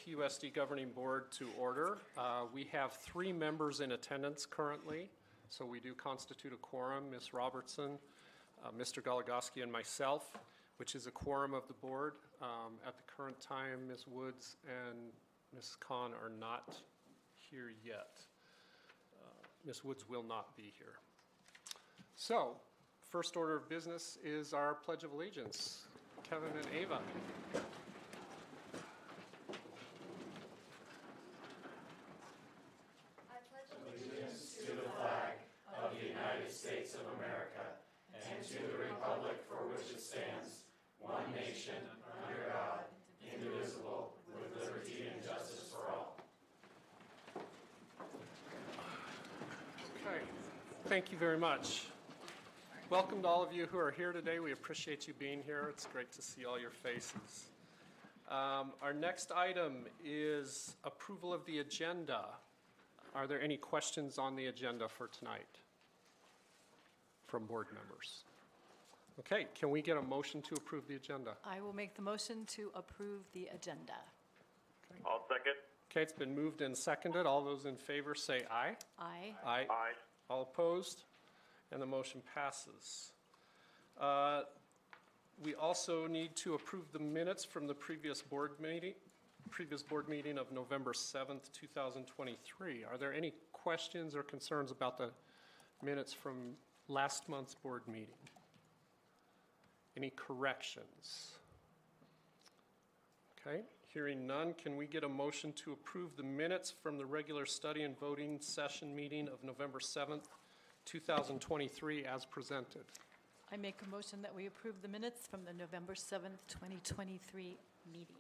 PUSD Governing Board to order. We have 3 members in attendance currently, so we do constitute a quorum, Ms. Robertson, Mr. Goligoski, and myself, which is a quorum of the board. At the current time, Ms. Woods and Ms. Kahn are not here yet. Ms. Woods will not be here. So, first order of business is our Pledge of Allegiance. Kevin and Ava. I pledge allegiance to the flag of the United States of America and to the republic for which it stands, one nation, under God, indivisible, with liberty and justice for all. Okay, thank you very much. Welcome to all of you who are here today. We appreciate you being here. It's great to see all your faces. Our next item is approval of the agenda. Are there any questions on the agenda for tonight from board members? Okay, can we get a motion to approve the agenda? I will make the motion to approve the agenda. Okay. I'll second. Okay, it's been moved and seconded. All those in favor say aye. Aye. Aye. Aye. All opposed? And the motion passes. We also need to approve the minutes from the previous board meeting of November 7th, 2023. Are there any questions or concerns about the minutes from last month's board meeting? Any corrections? Okay, hearing none, can we get a motion to approve the minutes from the regular study and voting session meeting of November 7th, 2023 as presented? I make a motion that we approve the minutes from the November 7th, 2023 meeting.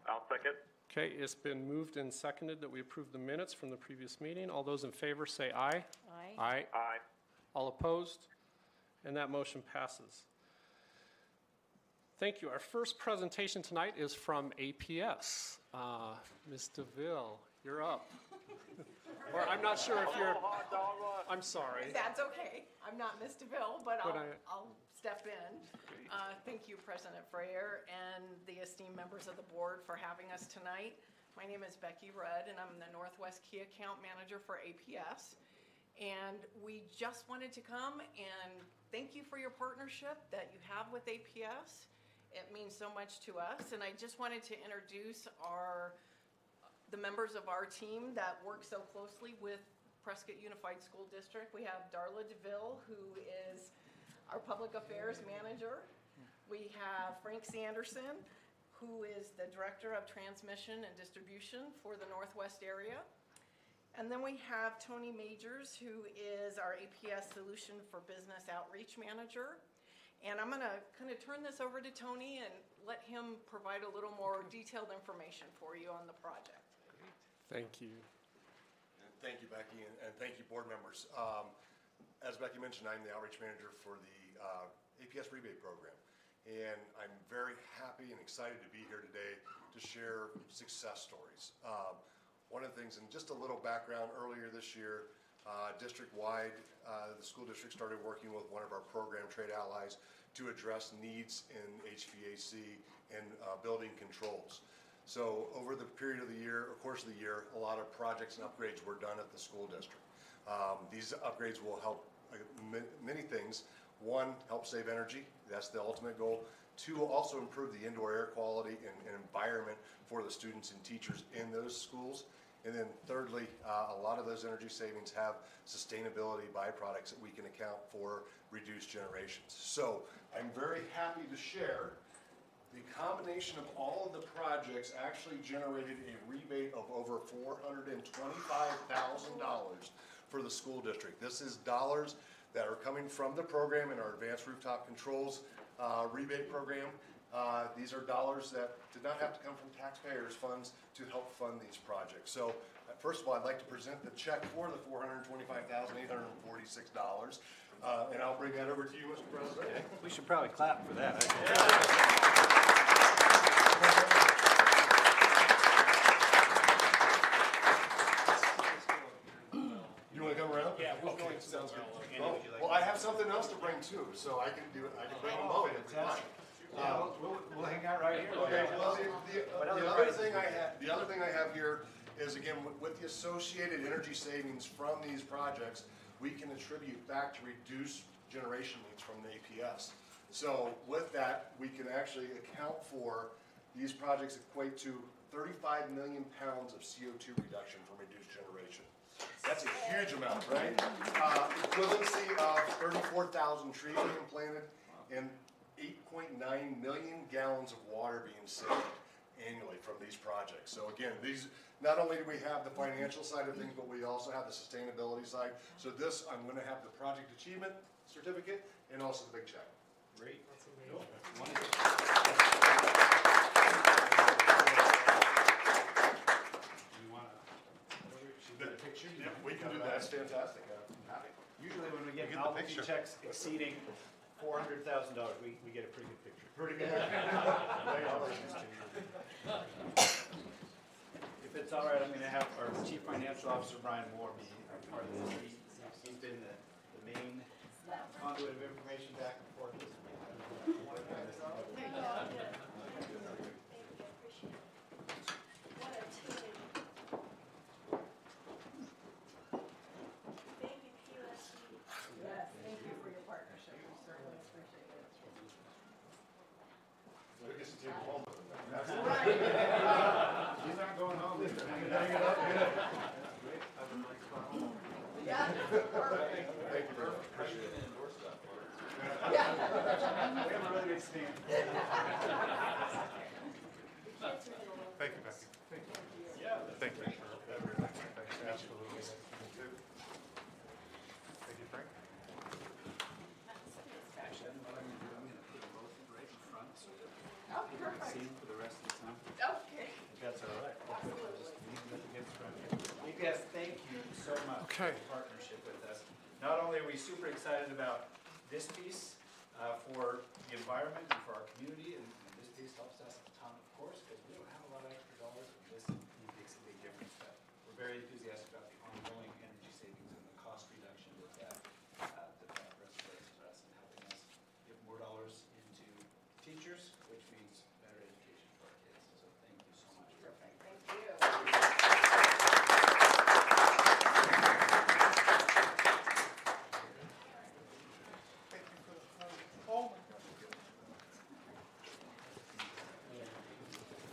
I'll second. Okay, it's been moved and seconded that we approve the minutes from the previous meeting. All those in favor say aye. Aye. Aye. Aye. All opposed? And that motion passes. Thank you. Our first presentation tonight is from APS. Ms. DeVille, you're up. Or I'm not sure if you're, I'm sorry. That's okay. I'm not Ms. DeVille, but But I'll step in. Thank you, President Freyer, and the esteemed members of the board for having us tonight. My name is Becky Rudd, and I'm the Northwest Key Account Manager for APS. And we just wanted to come and thank you for your partnership that you have with APS. It means so much to us, and I just wanted to introduce the members of our team that work so closely with Prescott Unified School District. We have Darla DeVille, who is our Public Affairs Manager. We have Frank Sanderson, who is the Director of Transmission and Distribution for the Northwest area. And then we have Tony Majors, who is our APS Solution for Business Outreach Manager. And I'm gonna kind of turn this over to Tony and let him provide a little more detailed information for you on the project. Thank you. And thank you, Becky, and thank you, board members. As Becky mentioned, I'm the outreach manager for the APS rebate program. And I'm very happy and excited to be here today to share success stories. One of the things, and just a little background, earlier this year, district-wide, the school district started working with one of our program trade allies to address needs in HVAC and building controls. So over the period of the year, or course of the year, a lot of projects and upgrades were done at the school district. These upgrades will help many things. One, help save energy. That's the ultimate goal. Two, also improve the indoor air quality and environment for the students and teachers in those schools. And then thirdly, a lot of those energy savings have sustainability byproducts that we can account for reduced generations. So I'm very happy to share the combination of all of the projects actually generated a rebate of over $425,000 for the school district. This is dollars that are coming from the program in our Advanced Rooftop Controls rebate program. These are dollars that did not have to come from taxpayers' funds to help fund these projects. So first of all, I'd like to present the check for the $425,846. And I'll bring that over to you, Mr. President. Okay. We should probably clap for that. You want to come around? Yeah, we'll okay, go sounds good. Andy, would you like Well, I have something else to bring too, so I can do it. I can bring them both if you'd like. We'll hang out right here. Okay, well, the other thing I have here is, again, with the associated energy savings from these projects, we can attribute back to reduced generation needs from the APS. So with that, we can actually account for, these projects equate to 35 million pounds of CO2 reduction from reduced generation. That's a huge amount, right? Equivalency of 34,000 trees being planted and 8.9 million gallons of water being saved annually from these projects. So again, these, not only do we have the financial side of things, but we also have the sustainability side. So this, I'm going to have the project achievement certificate and also the big check. Great. Yep, we can do that. That's fantastic. Usually when we get the novelty picture. checks exceeding $400,000, we get a pretty good picture. Pretty good. If it's all right, I'm going to have our Chief Financial Officer, Brian Moore, be a part of this. He's been the main conduit of information back and forth. Yes, thank you for your partnership. We certainly appreciate it. I guess you take it home with them. That's He's not going home. He's hanging Hang it up, get it. Yeah, perfect. Thank you very much. Appreciate it. We have a really good stand. Thank you, Becky. Yeah. Thank you. Absolutely. Thank you, Frank. Actually, what I'm going to do, I'm going to put them both right in front so that Oh, you can see perfect. them for the rest of the time. Okay. If that's all right. Just leave them against front. APS, thank you so much Okay. for your partnership with us. Not only are we super excited about this piece for the environment and for our community, and this piece helps us a ton, of course, because we don't have a lot of extra dollars, and this makes a big difference. But we're very enthusiastic about the ongoing energy savings and the cost reduction that represents for us and helping us give more dollars into teachers, which means better education for our kids. So thank you so much. Perfect, thank you.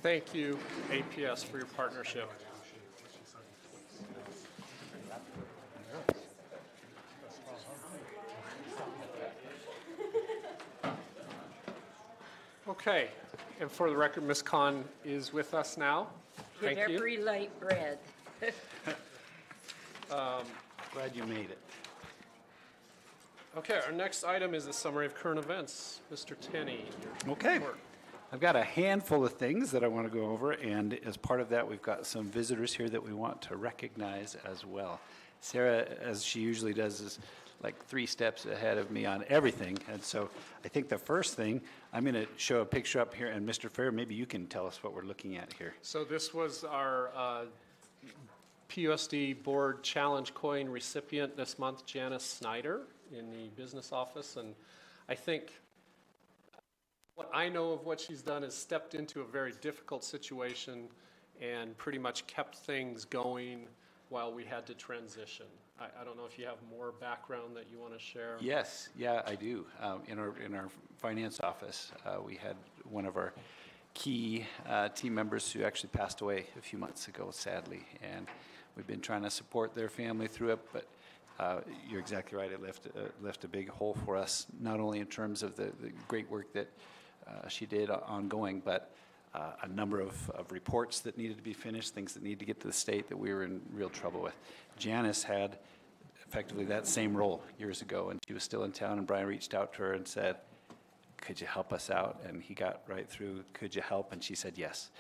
Thank you, APS, for your partnership. Okay, and for the record, Ms. Khan is with us now. With Thank you. every light red. Glad you made it. Okay, our next item is a summary of current events. Mr. Tenney. your Okay. report. I've got a handful of things that I want to go over, and as part of that, we've got some visitors here that we want to recognize as well. Sarah, as she usually does, is like 3 steps ahead of me on everything, and so I think the first thing, I'm going to show a picture up here, and Mr. Fair, maybe you can tell us what we're looking at here. So this was our PUSD Board Challenge Coin recipient this month, Janice Snyder, in the business office, and I think what I know of what she's done is stepped into a very difficult situation and pretty much kept things going while we had to transition. I don't know if you have more background that you want to share. Yes, yeah, I do. In our finance office, we had one of our key team members who actually passed away a few months ago, sadly, and we've been trying to support their family through it, but you're exactly right. It left a big hole for us, not only in terms of the great work that she did ongoing, but a number of reports that needed to be finished, things that needed to get to the state that we were in real trouble with. Janice had effectively that same role years ago, and she was still in town, and Brian reached out to her and said, could you help us out? And he got right through, could you help? And she said yes,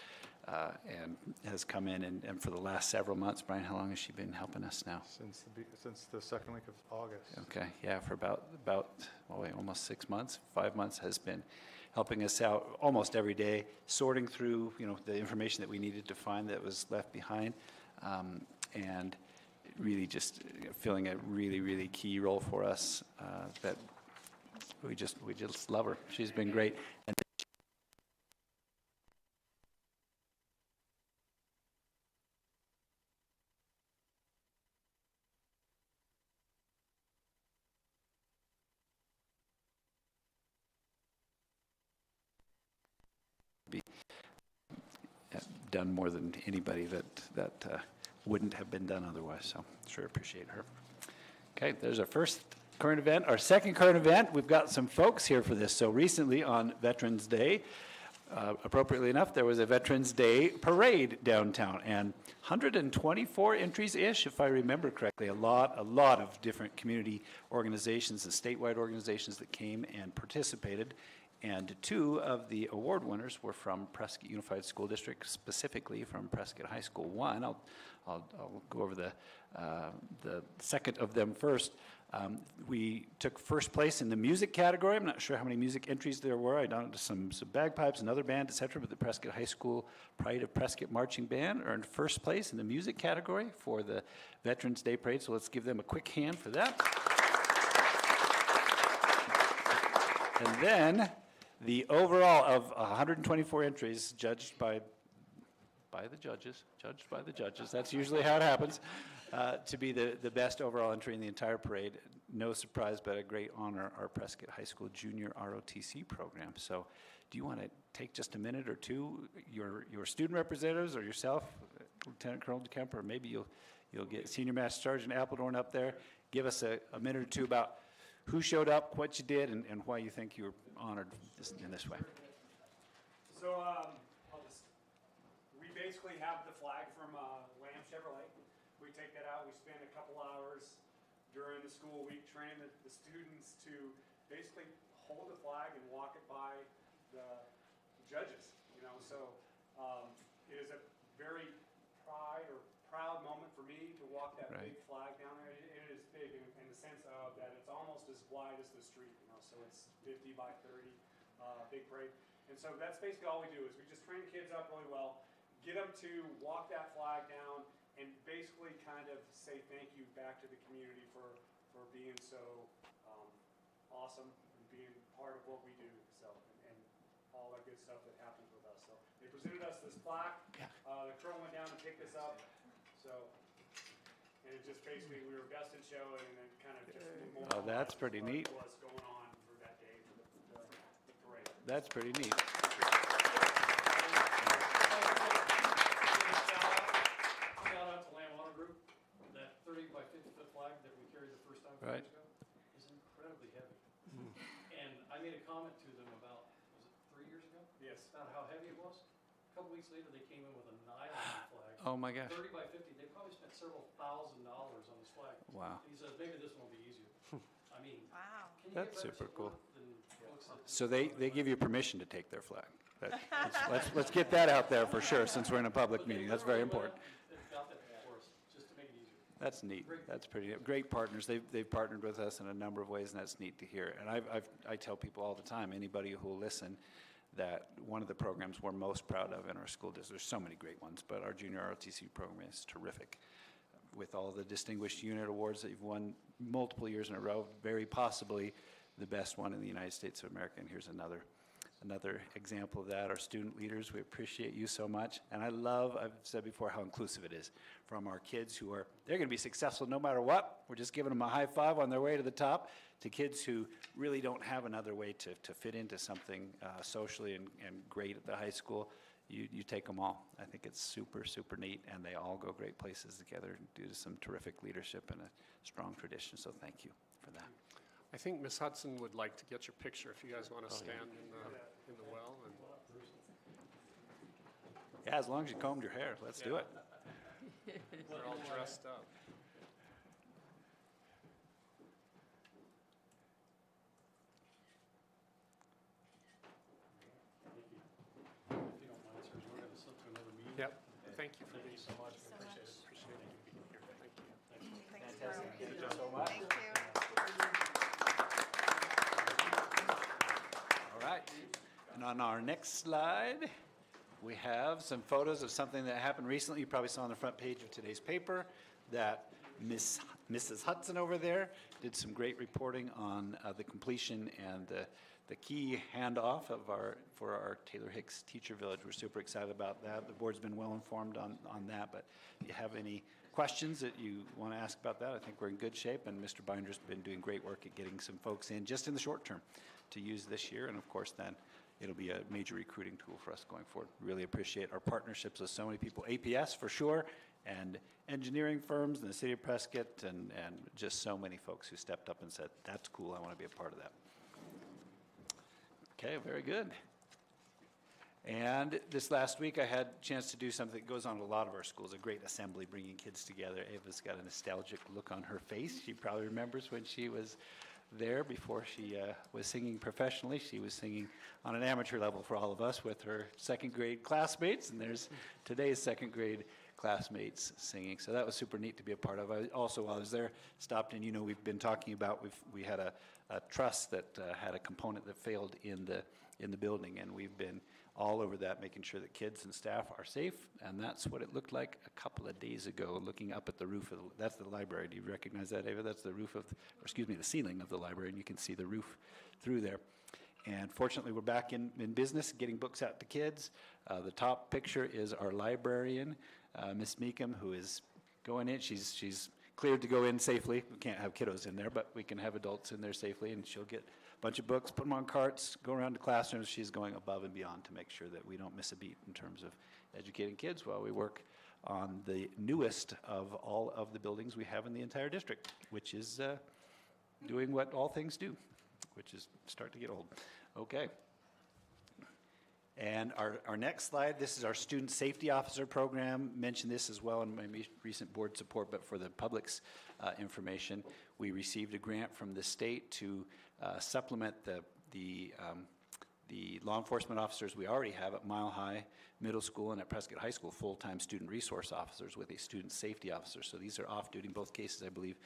and has come in, and for the last several months. Brian, how long has she been helping us now? Since the second week of August. Okay, yeah, for about almost 6 months, 5 months, has been helping us out almost every day, sorting through, the information that we needed to find that was left behind, and really just filling a really, really key role for us that we just love her. She's been great. And done more than anybody that wouldn't have been done otherwise, so sure appreciate her. Okay, there's our first current event. Our second current event, we've got some folks here for this. So recently on Veterans Day, appropriately enough, there was a Veterans Day parade downtown, and 124 entries-ish, if I remember correctly. A lot of different community organizations and statewide organizations that came and participated. And two of the award winners were from Prescott Unified School District, specifically from Prescott High School. One, I'll go over the second of them first. We took first place in the music category. I'm not sure how many music entries there were. I don't know, some bagpipes, another band, etc. But the Prescott High School Pride of Prescott Marching Band earned first place in the music category for the Veterans Day Parade. So let's give them a quick hand for that. And then the overall of 124 entries judged by the judges, that's usually how it happens, to be the best overall entry in the entire parade. No surprise, but a great honor, our Prescott High School Junior ROTC program. So do you want to take just a minute or two, your student representatives or yourself, Lieutenant Colonel DeKemper, or maybe you'll get Senior Master Sergeant Appledorn up there, give us a minute or two about who showed up, what you did, and why you think you were honored in this way. So we basically have the flag from Lamb Chevrolet. We take that out. We spend a couple hours during the school week training the students to basically hold the flag and walk it by the judges. So it is a very proud moment for me to walk that big flag down there. It is big in the sense of that it's almost as wide as the street, so it's 50 by 30, big parade. And so that's basically all we do is we just train kids up really well, get them to walk that flag down, and basically kind of say thank you back to the community for being so awesome and being part of what we do, so and all that good stuff that happens with us. So they presented us this plaque. The colonel went down and picked this up. So, and it just basically, we were best in show, and then kind of just Oh, that's pretty neat. What's going on for that day for the parade. That's pretty neat. Shout out to Lamb Auto Group. That 30 by 50 foot flag that we carried the first time a few years ago is incredibly heavy. And I made a comment to them about, was it 3 years ago? Yes. About how heavy it was. A couple weeks later, they came in with a nylon flag. Oh my gosh. 30 by 50. They probably spent several $1,000s on this flag. Wow. He says maybe this one will be easier. I mean, Wow. can you That's get better super cool. support than folks that- So they give you permission to take their flag. Let's get that out there for sure, since we're in a public meeting. That's very important. They've got that for us, just to make it easier. That's neat. That's pretty neat. Great partners. They've partnered with us in a number of ways, and that's neat to hear. And I tell people all the time, anybody who will listen, that one of the programs we're most proud of in our school district, there's so many great ones, but our junior ROTC program is terrific. With all the distinguished unit awards that you've won multiple years in a row, very possibly the best one in the United States of America. And here's another example of that. Our student leaders, we appreciate you so much. And I've said before how inclusive it is from our kids they're going to be successful no matter what. We're just giving them a high five on their way to the top, to kids who really don't have another way to fit into something socially and great at the high school. You take them all. I think it's super, super neat, and they all go great places together due to some terrific leadership and a strong tradition. So thank you for that. I think Ms. Hudson would like to get your picture if you guys want to stand in the well. And Yeah, as long as you combed your hair, let's do it. they're all dressed up. If you don't mind, sirs, we're going to slip to another meeting. Yep. Thank you for Thank you being so much. so Appreciate much. it. Appreciate it. Being here. Thank you. Fantastic. Thank you so much. Thank you. All right. And on our next slide, we have some photos of something that happened recently. You probably saw on the front page of today's paper that Mrs. Hudson over there did some great reporting on the completion and the key handoff for our Taylor Hicks Teacher Village. We're super excited about that. The board's been well informed on that, but if you have any questions that you want to ask about that, I think we're in good shape, and Mr. Binder's been doing great work at getting some folks in just in the short term to use this year, and of course then it'll be a major recruiting tool for us going forward. Really appreciate our partnerships with so many people, APS for sure, and engineering firms in the city of Prescott, and just so many folks who stepped up and said, that's cool, I want to be a part of that. Okay, very good. And this last week, I had a chance to do something that goes on in a lot of our schools, a great assembly, bringing kids together. Ava's got a nostalgic look on her face. She probably remembers when she was there before she was singing professionally. She was singing on an amateur level for all of us with her second grade classmates, and there's today's second grade classmates singing. So that was super neat to be a part of. I also, while I was there, stopped and, you know, we've been talking about, we had a trust that had a component that failed in the building, and we've been all over that, making sure that kids and staff are safe, and that's what it looked like a couple of days ago, looking up at the roof of that's the library. Do you recognize that, Ava? That's the roof of, or excuse me, the ceiling of the library, and you can see the roof through there. And fortunately, we're back in business, getting books out to kids. The top picture is our librarian, Miss Meekum, who is going in. She's cleared to go in safely. We can't have kiddos in there, but we can have adults in there safely, and she'll get bunch of books, put them on carts, go around to classrooms. She's going above and beyond to make sure that we don't miss a beat in terms of educating kids while we work on the newest of all of the buildings we have in the entire district, which is doing what all things do, which is start to get old. Okay. And our next slide, this is our Student Safety Officer Program. Mentioned this as well in my recent board support, but for the public's information, we received a grant from the state to supplement the law enforcement officers we already have at Mile High Middle School and at Prescott High School, full-time student resource officers with a student safety officer. So these are off-duty, in both cases, I believe,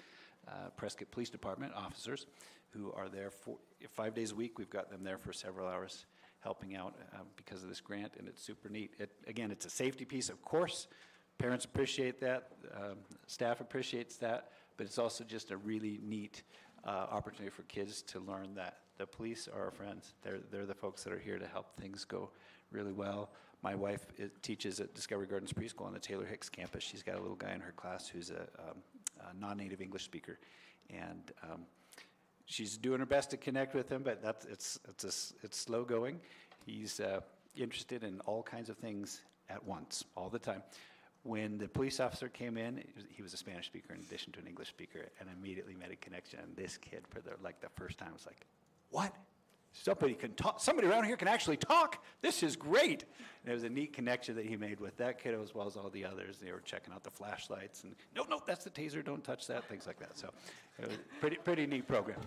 Prescott Police Department officers who are there for 5 days a week. We've got them there for several hours helping out because of this grant, and it's super neat. Again, it's a safety piece, of course. Parents appreciate that, staff appreciates that, but it's also just a really neat opportunity for kids to learn that the police are our friends. They're the folks that are here to help things go really well. My wife teaches at Discovery Gardens Preschool on the Taylor Hicks campus. She's got a little guy in her class who's a non-native English speaker, and she's doing her best to connect with him, but it's slow going. He's interested in all kinds of things at once, all the time. When the police officer came in, he was a Spanish speaker in addition to an English speaker, and immediately made a connection. And this kid, for the first time, was like, "What? Somebody can talk. Somebody around here can actually talk. This is great." And it was a neat connection that he made with that kiddo as well as all the others. They were checking out the flashlights and, no, that's the taser. Don't touch that. Things like that. So it was pretty neat program.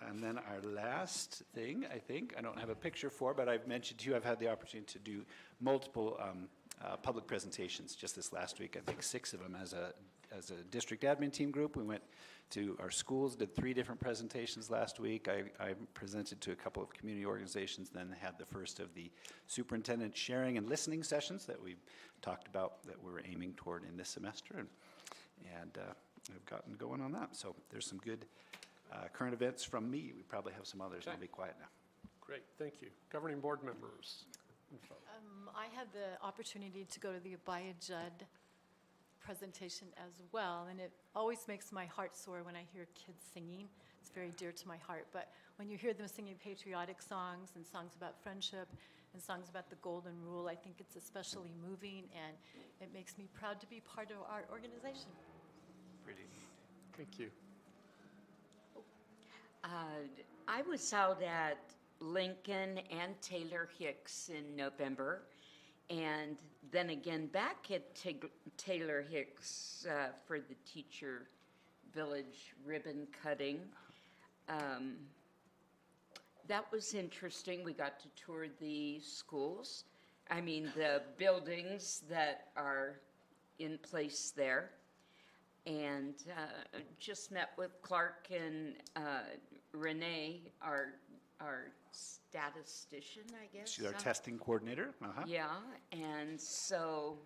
And then our last thing, I think, I don't have a picture for, but I've mentioned to you, I've had the opportunity to do multiple public presentations just this last week. I think 6 of them as a district admin team group. We went to our schools, did 3 different presentations last week. I presented to a couple of community organizations, then had the first of the superintendent sharing and listening sessions that we talked about that we're aiming toward in this semester, and I've gotten going on that. So there's some good current events from me. We probably have some others. Okay. I'll be quiet now. Great, thank you. Governing board members. Info. I had the opportunity to go to the Abaya Judd presentation as well, and it always makes my heart soar when I hear kids singing. It's very dear to my heart, but when you hear them singing patriotic songs and songs about friendship and songs about the golden rule, I think it's especially moving, and it makes me proud to be part of our organization. Pretty neat. Thank you. I was out at Lincoln and Taylor Hicks in November, and then again back at Taylor Hicks for the Teacher Village ribbon cutting. That was interesting. We got to tour the schools, the buildings that are in place there, and just met with Clark and Renee, our statistician, I guess. She's our testing coordinator. Uh-huh. Yeah, and so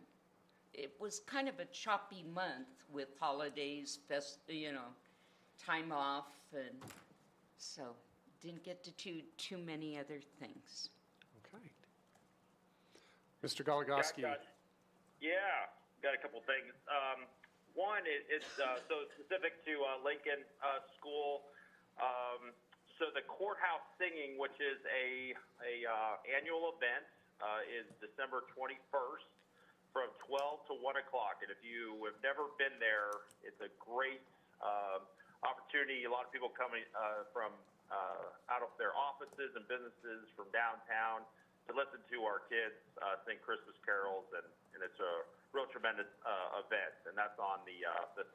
it was kind of a choppy month with holidays, time off, and so didn't get to do too many other things. Okay. Mr. Goligoski. Yeah, got a couple things. One, it's so specific to Lincoln School. So the courthouse singing, which is a annual event, is December 21st from 12 to 1 o'clock. And if you have never been there, it's a great opportunity. A lot of people coming from out of their offices and businesses from downtown to listen to our kids sing Christmas carols, and it's a real tremendous event. And that's on the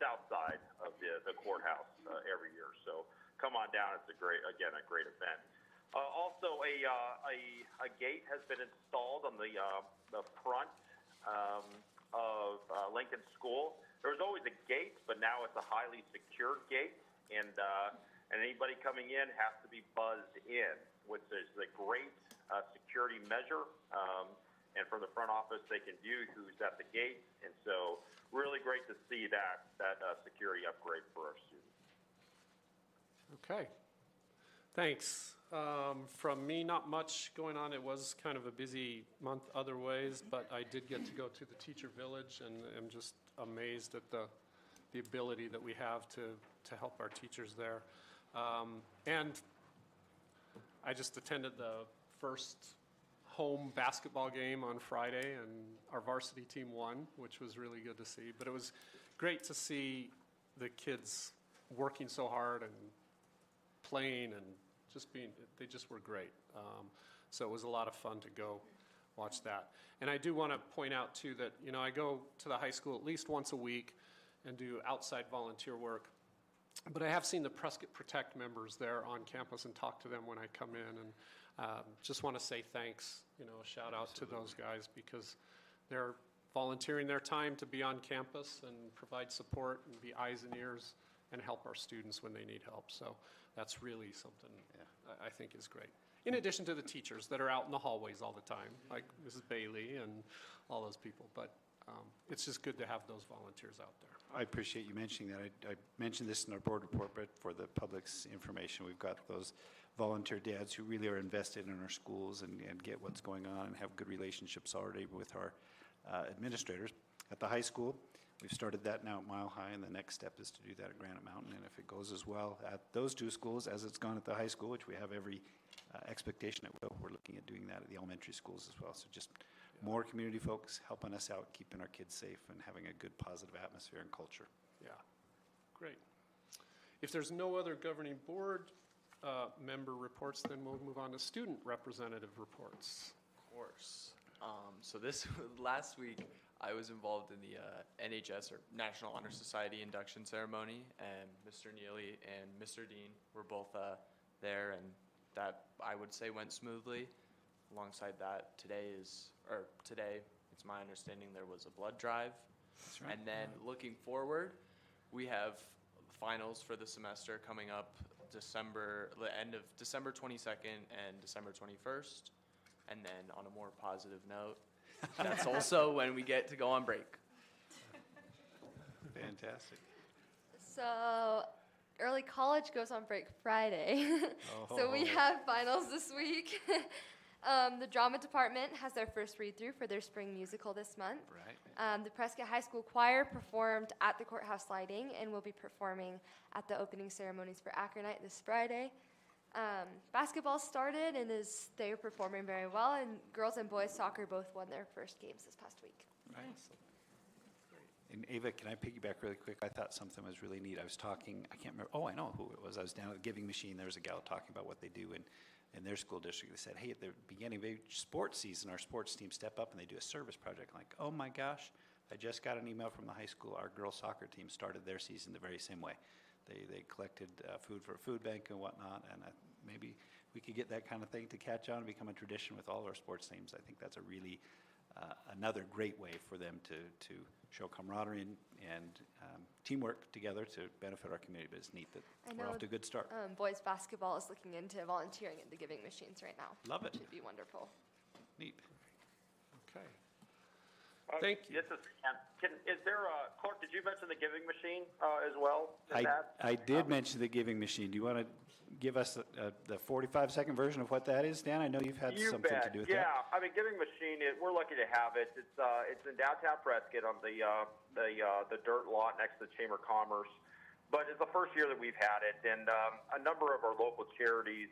south side of the courthouse every year. So come on down. It's a great event. Also, a gate has been installed on the front of Lincoln School. There was always a gate, but now it's a highly secured gate, and anybody coming in has to be buzzed in, which is a great security measure. And from the front office, they can view who's at the gate, and so really great to see that security upgrade for our students. Okay, thanks. From me, not much going on. It was kind of a busy month other ways, but I did get to go to the teacher village, and am just amazed at the ability that we have to help our teachers there. And I just attended the first home basketball game on Friday, and our varsity team won, which was really good to see. But it was great to see the kids working so hard and playing and they just were great. So it was a lot of fun to go watch that. And I do want to point out too that, I go to the high school at least once a week and do outside volunteer work. But I have seen the Prescott Protect members there on campus and talk to them when I come in, and just want to say thanks, a shout out to those guys, because they're volunteering their time to be on campus and provide support and be eyes and ears and help our students when they need help. So that's really something I think is great. In addition to the teachers that are out in the hallways all the time, like Mrs. Bailey and all those people. But it's just good to have those volunteers out there. I appreciate you mentioning that. I mentioned this in our board report, but for the public's information, we've got those volunteer dads who really are invested in our schools and get what's going on and have good relationships already with our administrators. At the high school, we've started that now at Mile High, and the next step is to do that at Granite Mountain. And if it goes as well at those two schools as it's gone at the high school, which we have every expectation it will, we're looking at doing that at the elementary schools as well. So just more community folks helping us out, keeping our kids safe, and having a good positive atmosphere and culture. Yeah, great. If there's no other governing board member reports, then we'll move on to student representative reports. Of course. So this last week, I was involved in the NHS, or National Honor Society induction ceremony, and Mr. Neely and Mr. Dean were both there, and that, I would say, went smoothly. Alongside that, today, it's my understanding there was a blood drive. That's right. And then looking forward, we have finals for the semester coming up the end of December 22nd and December 21st. And then on a more positive note, that's also when we get to go on break. Fantastic. So early college goes on break Friday. So we have finals this week. The drama department has their first read-through for their spring musical this month. Right. The Prescott High School Choir performed at the courthouse lighting and will be performing at the opening ceremonies for Akronite this Friday. Basketball started and they are performing very well, and girls and boys soccer both won their first games this past week. Right. And Ava, can I piggyback really quick? I thought something was really neat. I was talking, I can't remember, I know who it was. I was down at the Giving Machine. There was a gal talking about what they do in their school district. They said, hey, at the beginning of each sports season, our sports team step up and they do a service project. I'm like, oh my gosh, I just got an email from the high school. Our girls soccer team started their season the very same way. They collected food for a food bank and whatnot, and maybe we could get that kind of thing to catch on and become a tradition with all our sports teams. I think that's a really another great way for them to show camaraderie and teamwork together to benefit our community. But it's neat that we're off to a good start. Boys basketball is looking into volunteering at the Giving Machines right now. Love it. Which would be wonderful. Neat. Okay. Thank you. This is Ken. Is there a, Clark, did you mention the Giving Machine as well? I did mention the Giving Machine. Do you want to give us the 45-second version of what that is, Dan? I know you've had something to do with that. Yeah, I mean, Giving Machine, we're lucky to have it. It's in downtown Prescott on the dirt lot next to the Chamber of Commerce. but it's the first year that we've had it, and a number of our local charities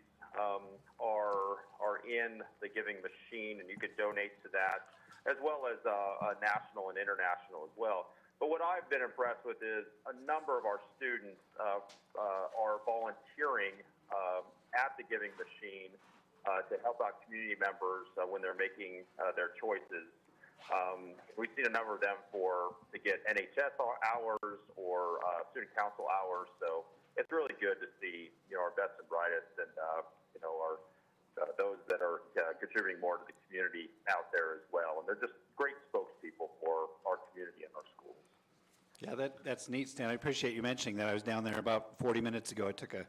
are in the giving machine, and you can donate to that, as well as national and international as well. But what I've been impressed with is a number of our students are volunteering at the giving machine to help out community members when they're making their choices. We've seen a number of them to get NHS hours or student council hours, so it's really good to see our best and brightest and our those that are contributing more to the community out there as well, and they're just great spokespeople for our community and our schools. Yeah, that's neat, Stan. I appreciate you mentioning that. I was down there about 40 minutes ago. I took a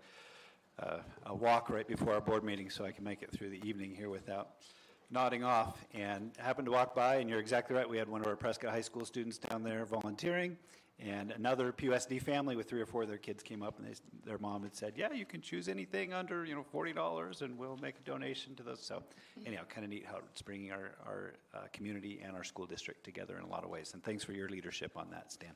walk right before our board meeting so I can make it through the evening here without nodding off, and happened to walk by, and you're exactly right. We had one of our Prescott High School students down there volunteering, and another PUSD family with 3 or 4 of their kids came up, and their mom had said, yeah, you can choose anything under $40, and we'll make a donation to those. So anyhow, kind of neat how it's bringing our community and our school district together in a lot of ways, and thanks for your leadership on that, Stan.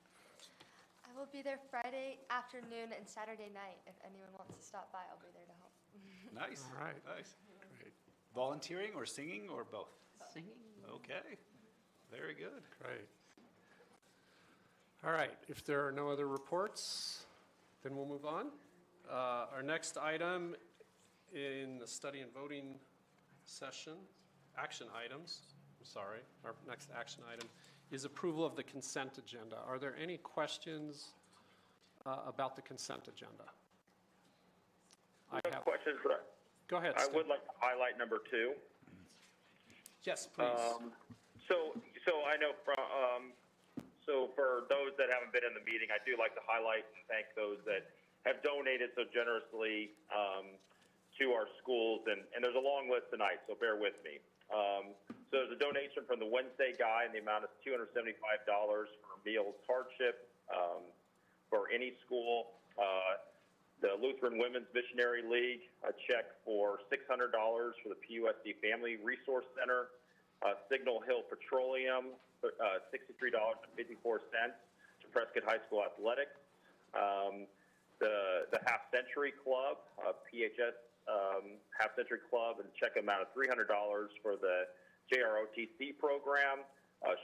I will be there Friday afternoon and Saturday night. If anyone wants to stop by, I'll be there to help. Nice. All right. Nice. Great. Volunteering or singing or both? Singing. Okay. Very good. Great. All right, if there are no other reports, then we'll move on. Our next item in the study and voting session, action items, our next action item is approval of the consent agenda. Are there any questions about the consent agenda? I have questions, but Go ahead, I Steve. would like to highlight number 2. Yes, please. So I know so for those that haven't been in the meeting, I do like to highlight and thank those that have donated so generously to our schools, and there's a long list tonight, so bear with me. So there's a donation from the Wednesday Guy in the amount of $275 for meals hardship for any school. The Lutheran Women's Missionary League, a check for $600 for the PUSD Family Resource Center. Signal Hill Petroleum, $63.54 to Prescott High School Athletics. The Half Century Club, PHS Half Century Club, and check amount of $300 for the JROTC program.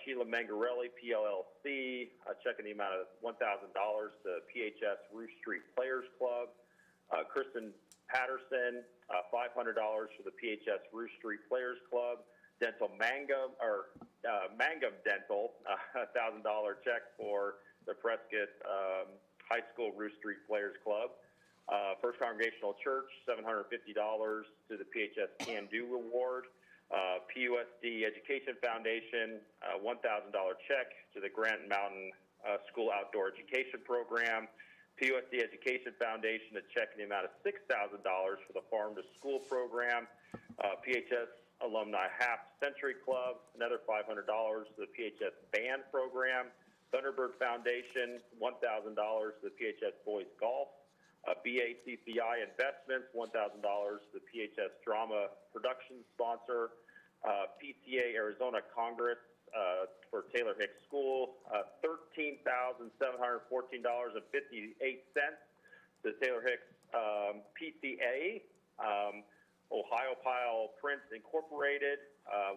Sheila Mangarelli, PLLC, a check in the amount of $1,000 to PHS Roof Street Players Club. Kristen Patterson, $500 for the PHS Roof Street Players Club. Dental Mangum, Mangum Dental, $1,000 check for the Prescott High School Roof Street Players Club. First Congregational Church, $750 to the PHS Can Do Award. PUSD Education Foundation, $1,000 check to the Grant Mountain School Outdoor Education Program. PUSD Education Foundation, a check in the amount of $6,000 for the Farm to School Program. PHS Alumni Half Century Club, another $500 to the PHS Band Program. Thunderbird Foundation, $1,000 to the PHS Boys Golf. BACCI Investments, $1,000 to the PHS Drama Production Sponsor. PTA Arizona Congress for Taylor Hicks School, $13,714.58 to Taylor Hicks PTA. Ohio Pile Prints Incorporated,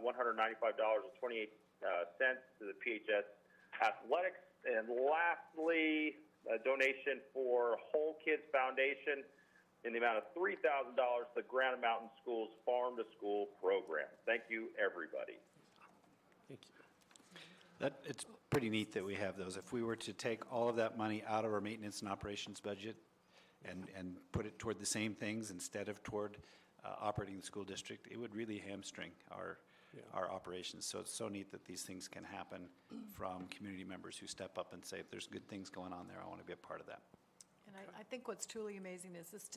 $195.28 to the PHS Athletics. And lastly, a donation for Whole Kids Foundation in the amount of $3,000 to the Granite Mountain Schools Farm to School program. Thank you, everybody. Thank you. It's pretty neat that we have those. If we were to take all of that money out of our maintenance and operations budget and put it toward the same things instead of toward operating the school district, it would really hamstring our operations. So it's so neat that these things can happen from community members who step up and say, if there's good things going on there, I want to be a part of that. And I think what's truly amazing is this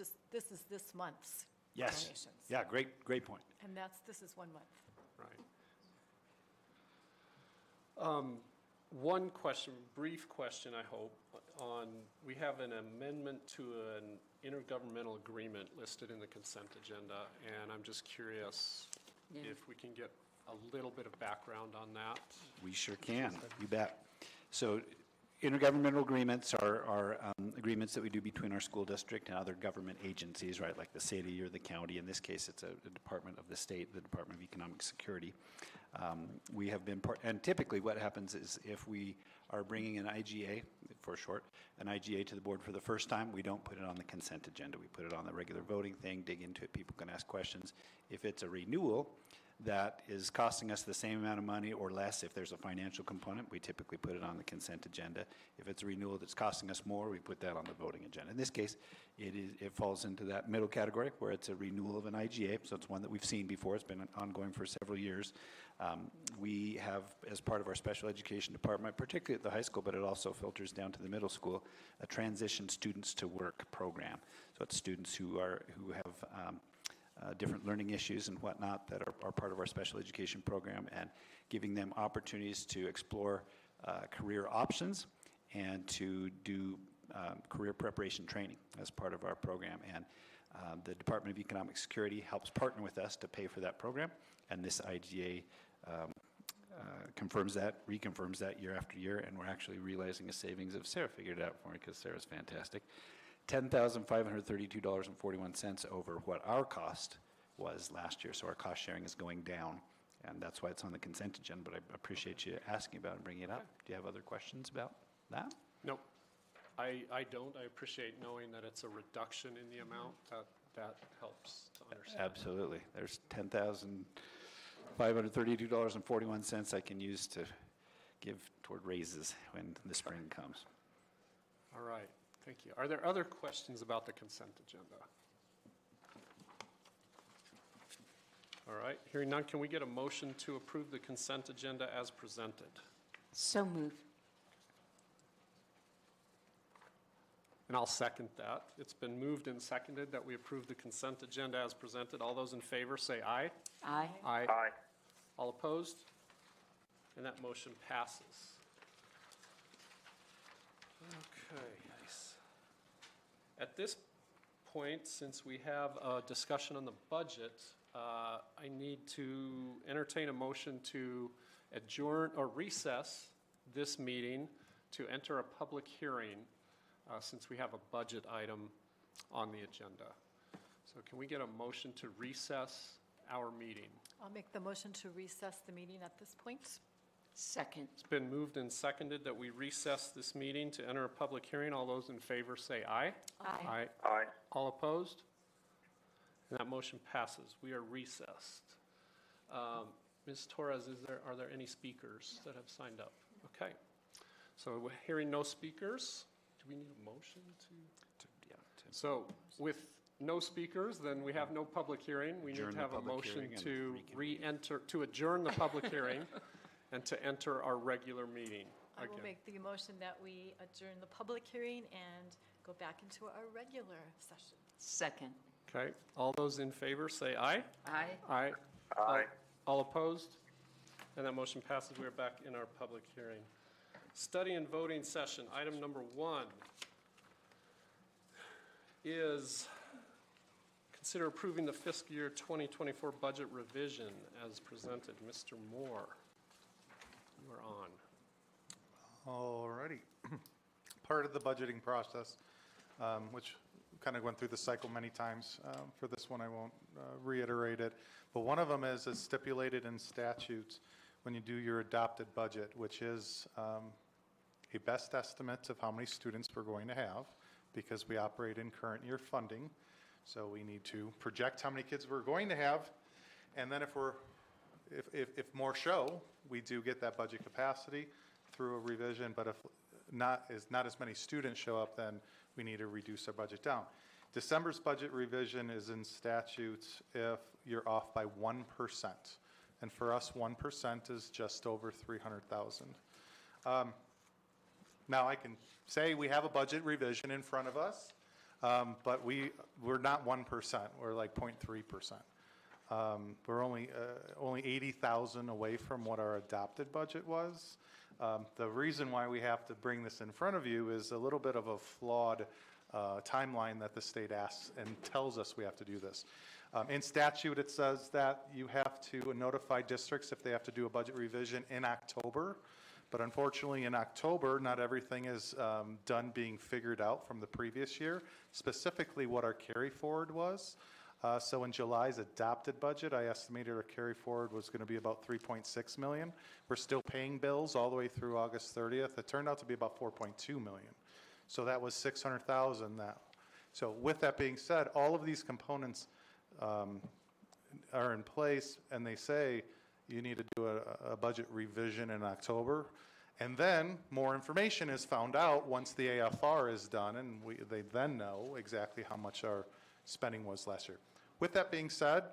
is this month's Yes. donations. Yeah, great point. And this is 1 month. Right. One question, brief question, I hope, on, we have an amendment to an intergovernmental agreement listed in the consent agenda, and I'm just curious if we can get a little bit of background on that. We sure can, you bet. So Intergovernmental agreements are agreements that we do between our school district and other government agencies, right, like the city or the county. In this case, it's a department of the state, the Department of Economic Security. We have been and typically what happens is if we are bringing an IGA, for short, an IGA to the board for the first time, we don't put it on the consent agenda. We put it on the regular voting thing, dig into it, people can ask questions. If it's a renewal that is costing us the same amount of money or less, if there's a financial component, we typically put it on the consent agenda. If it's a renewal that's costing us more, we put that on the voting agenda. In this case, it falls into that middle category where it's a renewal of an IGA, so it's one that we've seen before. It's been ongoing for several years. We have, as part of our special education department, particularly at the high school, but it also filters down to the middle school, a transition students to work program. So it's students who have different learning issues and whatnot that are part of our special education program, and giving them opportunities to explore career options and to do career preparation training as part of our program. And the Department of Economic Security helps partner with us to pay for that program, and this IGA confirms that, reconfirms that year after year, and we're actually realizing a savings of, Sarah figured it out for me because Sarah's fantastic, $10,532.41 over what our cost was last year. So our cost sharing is going down, and that's why it's on the consent agenda, but I appreciate you asking about it and bringing it up. Do you have other questions about that? Nope. I don't. I appreciate knowing that it's a reduction in the amount. That helps to understand. Absolutely. There's $10,532.41 I can use to give toward raises when the spring comes. All right. Thank you. Are there other questions about the consent agenda? All right. Hearing none, can we get a motion to approve the consent agenda as presented? So moved. And I'll second that. It's been moved and seconded that we approve the consent agenda as presented. All those in favor say aye. Aye. Aye. Aye. All opposed? And that motion passes. Okay. At this point, since we have a discussion on the budget, I need to entertain a motion to adjourn or recess this meeting to enter a public hearing since we have a budget item on the agenda. So can we get a motion to recess our meeting? I'll make the motion to recess the meeting at this point. Second. It's been moved and seconded that we recess this meeting to enter a public hearing. All those in favor say aye. Aye. Aye. Aye. All opposed? And that motion passes. We are recessed. Ms. Torres, are there any speakers that have signed up? Okay. So we're hearing no speakers. Do we need a motion to? So with no speakers, then we have no public hearing. We need to have a motion to adjourn the public hearing and to enter our regular meeting. I will make the motion that we adjourn the public hearing and go back into our regular session. Second. Okay, all those in favor say aye. Aye. Aye. Aye. All opposed? And that motion passes. We are back in our public hearing. Study and voting session, item number 1 is consider approving the fiscal year 2024 budget revision as presented. Mr. Moore, you are on. All righty. Part of the budgeting process, which kind of went through the cycle many times. For this one, I won't reiterate it. But one of them is stipulated in statutes when you do your adopted budget, which is a best estimate of how many students we're going to have, because we operate in current year funding. So we need to project how many kids we're going to have. And then if more show, we do get that budget capacity through a revision. But if not as many students show up, then we need to reduce our budget down. December's budget revision is in statutes if you're off by 1%. And for us, 1% is just over $300,000. Now I can say we have a budget revision in front of us, but we're not 1%. We're like 0.3%. We're only $80,000 away from what our adopted budget was. The reason why we have to bring this in front of you is a little bit of a flawed timeline that the state asks and tells us we have to do this. In statute, it says that you have to notify districts if they have to do a budget revision in October, But unfortunately, in October, not everything is done being figured out from the previous year, specifically what our carry forward was. So in July's adopted budget, I estimated our carry forward was going to be about 3.6 million. We're still paying bills all the way through August 30th. It turned out to be about 4.2 million. So that was 600,000 that. So with that being said, all of these components are in place, and they say you need to do a budget revision in October. And then more information is found out once the AFR is done, and they then know exactly how much our spending was last year. With that being said,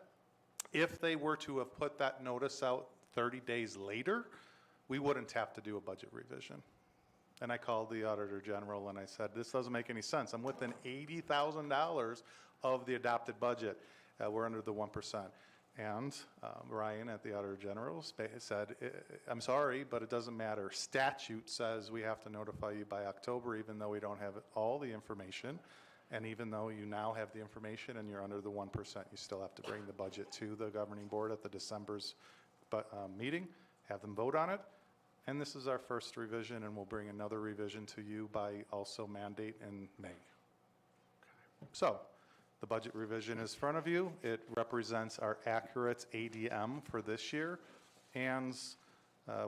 if they were to have put that notice out 30 days later, we wouldn't have to do a budget revision. And I called the Auditor General and I said, this doesn't make any sense. I'm within $80,000 of the adopted budget. We're under the 1%. And Ryan at the Auditor General said, I'm sorry, but it doesn't matter. Statute says we have to notify you by October, even though we don't have all the information. And even though you now have the information and you're under the 1%, you still have to bring the budget to the governing board at the December's meeting, have them vote on it. And this is our first revision, and we'll bring another revision to you by also mandate in May. So the budget revision is in front of you. It represents our accurate ADM for this year, and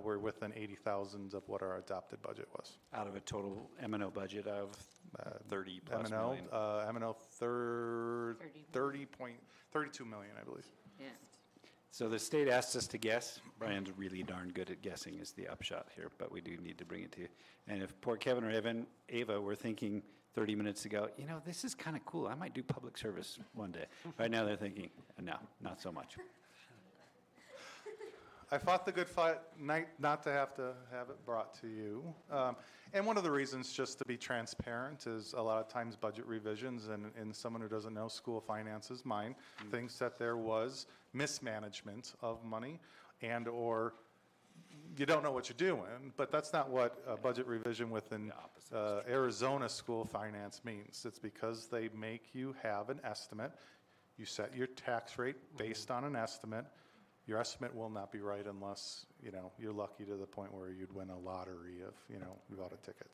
we're within 80,000 of what our adopted budget was. Out of a total M&O budget of 30 plus million. M&O 32 million, I believe. Yeah. So the state asked us to guess. Brian's really darn good at guessing is the upshot here, but we do need to bring it to you. And if poor Kevin or Ava were thinking 30 minutes ago, you know, this is kind of cool. I might do public service one day. Right now they're thinking, no, not so much. I fought the good fight not to have it brought to you. And one of the reasons, just to be transparent, is a lot of times budget revisions, and someone who doesn't know school finances, mine, thinks that there was mismanagement of money and or you don't know what you're doing, but that's not what a budget revision within Arizona school finance means. It's because they make you have an estimate. You set your tax rate based on an estimate. Your estimate will not be right unless, you know, you're lucky to the point where you'd win a lottery of, you know, you bought a ticket.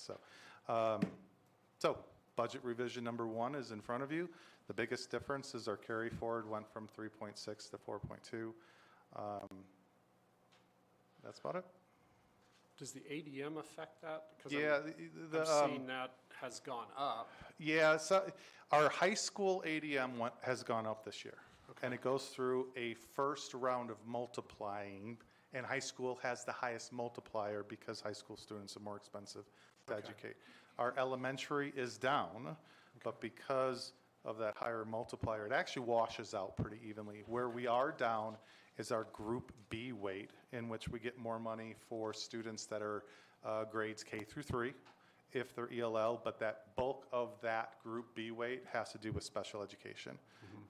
So budget revision number 1 is in front of you. The biggest difference is our carry forward went from 3.6 to 4.2. That's about it. Does the ADM affect that? Yeah, I'm seeing that has gone up. Yeah, so our high school ADM has gone up this year. Okay. And it goes through a first round of multiplying, and high school has the highest multiplier because high school students are more expensive to educate. Our elementary is down, but because of that higher multiplier, it actually washes out pretty evenly. Where we are down is our Group B weight, in which we get more money for students that are grades K through 3, if they're ELL, but that bulk of that Group B weight has to do with special education.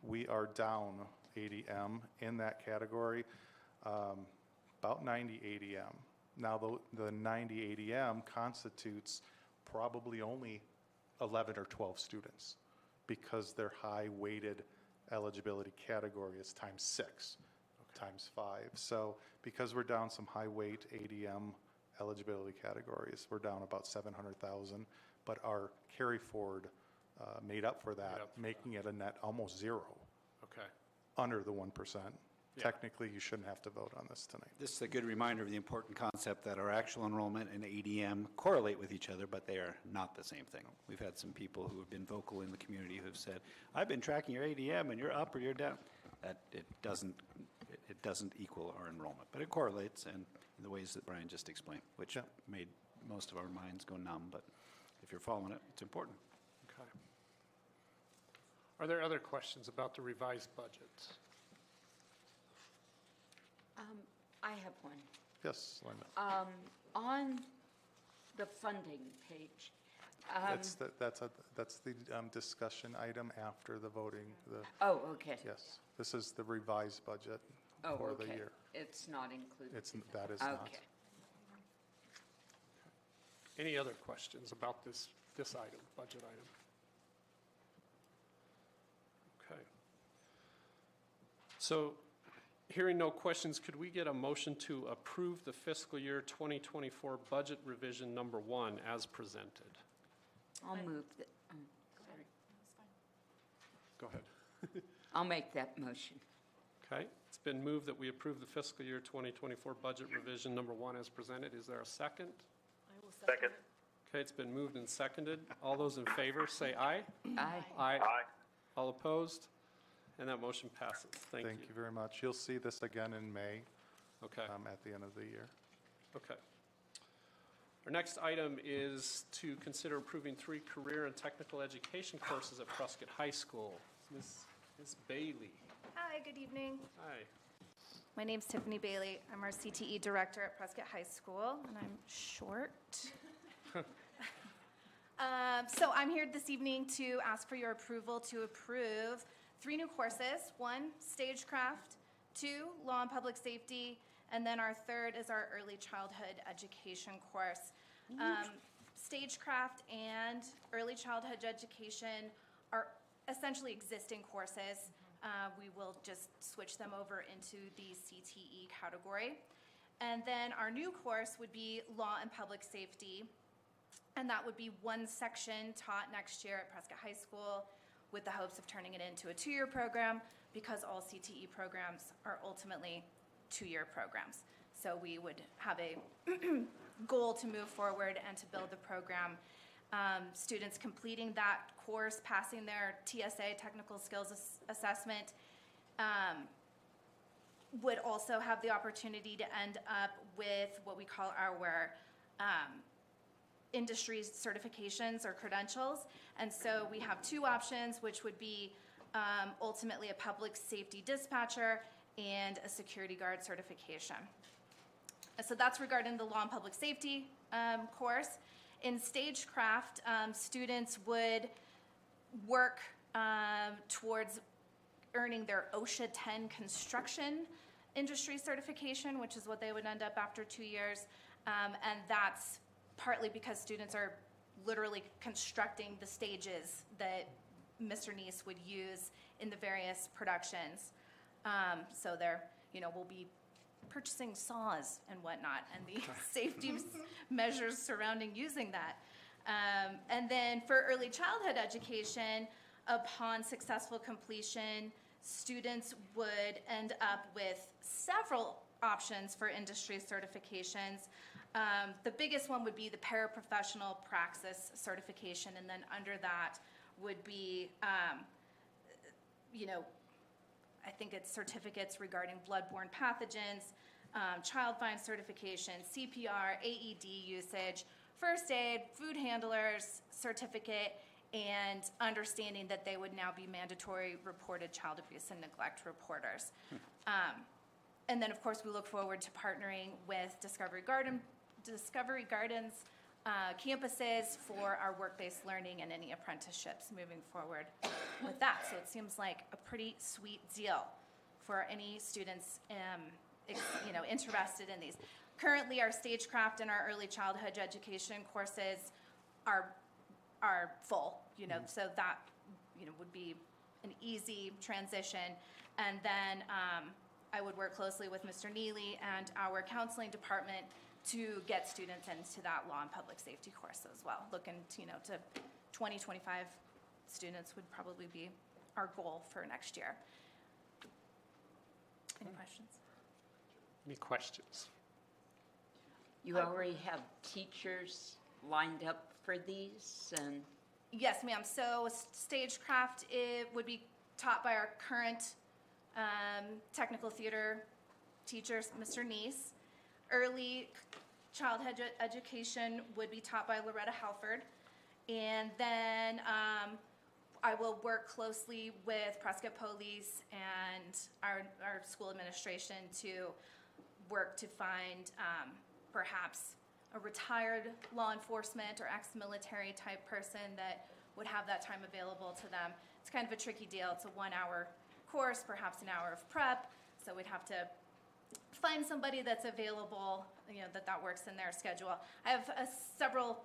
We are down ADM in that category, about 90 ADM. Now the 90 ADM constitutes probably only 11 or 12 students because their high weighted eligibility category is times 6, times 5. So because we're down some high weight ADM eligibility categories, we're down about 700,000, but our carry forward made up for that, making it a net almost 0. Okay. Under the 1%. Yeah. Technically, you shouldn't have to vote on this tonight. This is a good reminder of the important concept that our actual enrollment and ADM correlate with each other, but they are not the same thing. We've had some people who have been vocal in the community who have said, I've been tracking your ADM and you're up or you're down. That it doesn't equal our enrollment, but it correlates in the ways that Brian just explained, which made most of our minds go numb, but if you're following it, it's important. Okay. Are there other questions about the revised budget? I have one. Yes, Linda. On the funding page. That's the discussion item after the voting. Oh, okay. Yes, this is the revised budget for the year. It's not included. That is not. Okay. Any other questions about this item, budget item? Okay. So Hearing no questions, could we get a motion to approve the fiscal year 2024 budget revision number 1 as presented? I'll move that. Sorry. Go ahead. I'll make that motion. Okay, it's been moved that we approve the fiscal year 2024 budget revision number 1 as presented. Is there a second? I will Second. Okay, it's been moved and seconded. All those in favor, say aye. Aye. Aye. Aye. All opposed? And that motion passes. Thank you. Thank you very much. You'll see this again in May, Okay, at the end of the year. okay. Our next item is to consider approving 3 career and technical education courses at Prescott High School. Ms. Bailey. Hi, good evening. Hi. My name's Tiffany Bailey. I'm our CTE director at Prescott High School, and I'm short. So I'm here this evening to ask for your approval to approve 3 new courses. 1, stagecraft, 2, law and public safety, and then our 3rd is our early childhood education course. Stagecraft and early childhood education are essentially existing courses. We will just switch them over into the CTE category. And then our new course would be law and public safety. And that would be 1 section taught next year at Prescott High School with the hopes of turning it into a 2-year program, because all CTE programs are ultimately 2-year programs. So we would have a goal to move forward and to build the program. Students completing that course, passing their TSA, Technical Skills Assessment, would also have the opportunity to end up with what we call our industry certifications or credentials. And so we have 2 options, which would be ultimately a public safety dispatcher and a security guard certification. So that's regarding the law and public safety course. In stagecraft, students would work towards earning their OSHA 10 construction industry certification, which is what they would end up after 2 years. And that's partly because students are literally constructing the stages that Mr. Neese would use in the various productions. So they're, we'll be purchasing saws and whatnot, and the safety measures surrounding using that. And then for early childhood education, upon successful completion, students would end up with several options for industry certifications. The biggest one would be the paraprofessional praxis certification, and then under that would be, I think it's certificates regarding bloodborne pathogens, child find certification, CPR, AED usage, first aid, food handlers certificate, and understanding that they would now be mandatory reported child abuse and neglect reporters. And then, of course, we look forward to partnering with Discovery Gardens campuses for our work-based learning and any apprenticeships moving forward with that. So it seems like a pretty sweet deal for any students interested in these. Currently, our stagecraft and our early childhood education courses are full, so that would be an easy transition. And then I would work closely with Mr. Neely and our counseling department to get students into that law and public safety course as well. Looking to 20, 25 students would probably be our goal for next year. Any questions? Any questions? You already have teachers lined up for these, and Yes, ma'am. So stagecraft, it would be taught by our current technical theater teacher, Mr. Neese. Early childhood education would be taught by Loretta Halford. And then I will work closely with Prescott Police and our school administration to work to find perhaps a retired law enforcement or ex-military type person that would have that time available to them. It's kind of a tricky deal. It's a 1-hour course, perhaps an hour of prep. So we'd have to find somebody that's available, that works in their schedule. I have several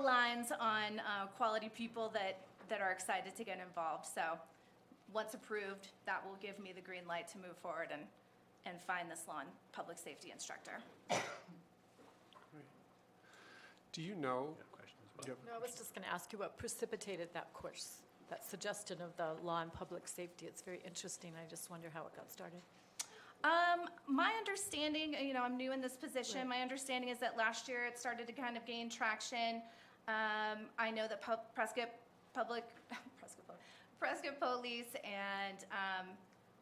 lines on quality people that are excited to get involved. So once approved, that will give me the green light to move forward and and find this law and public safety instructor. Do you know? Yep. No, I was just going to ask you what precipitated that course, that suggestion of the law and public safety. It's very interesting. I just wonder how it got started. My understanding, I'm new in this position. Right. My understanding is that last year it started to kind of gain traction. I know that Prescott Police and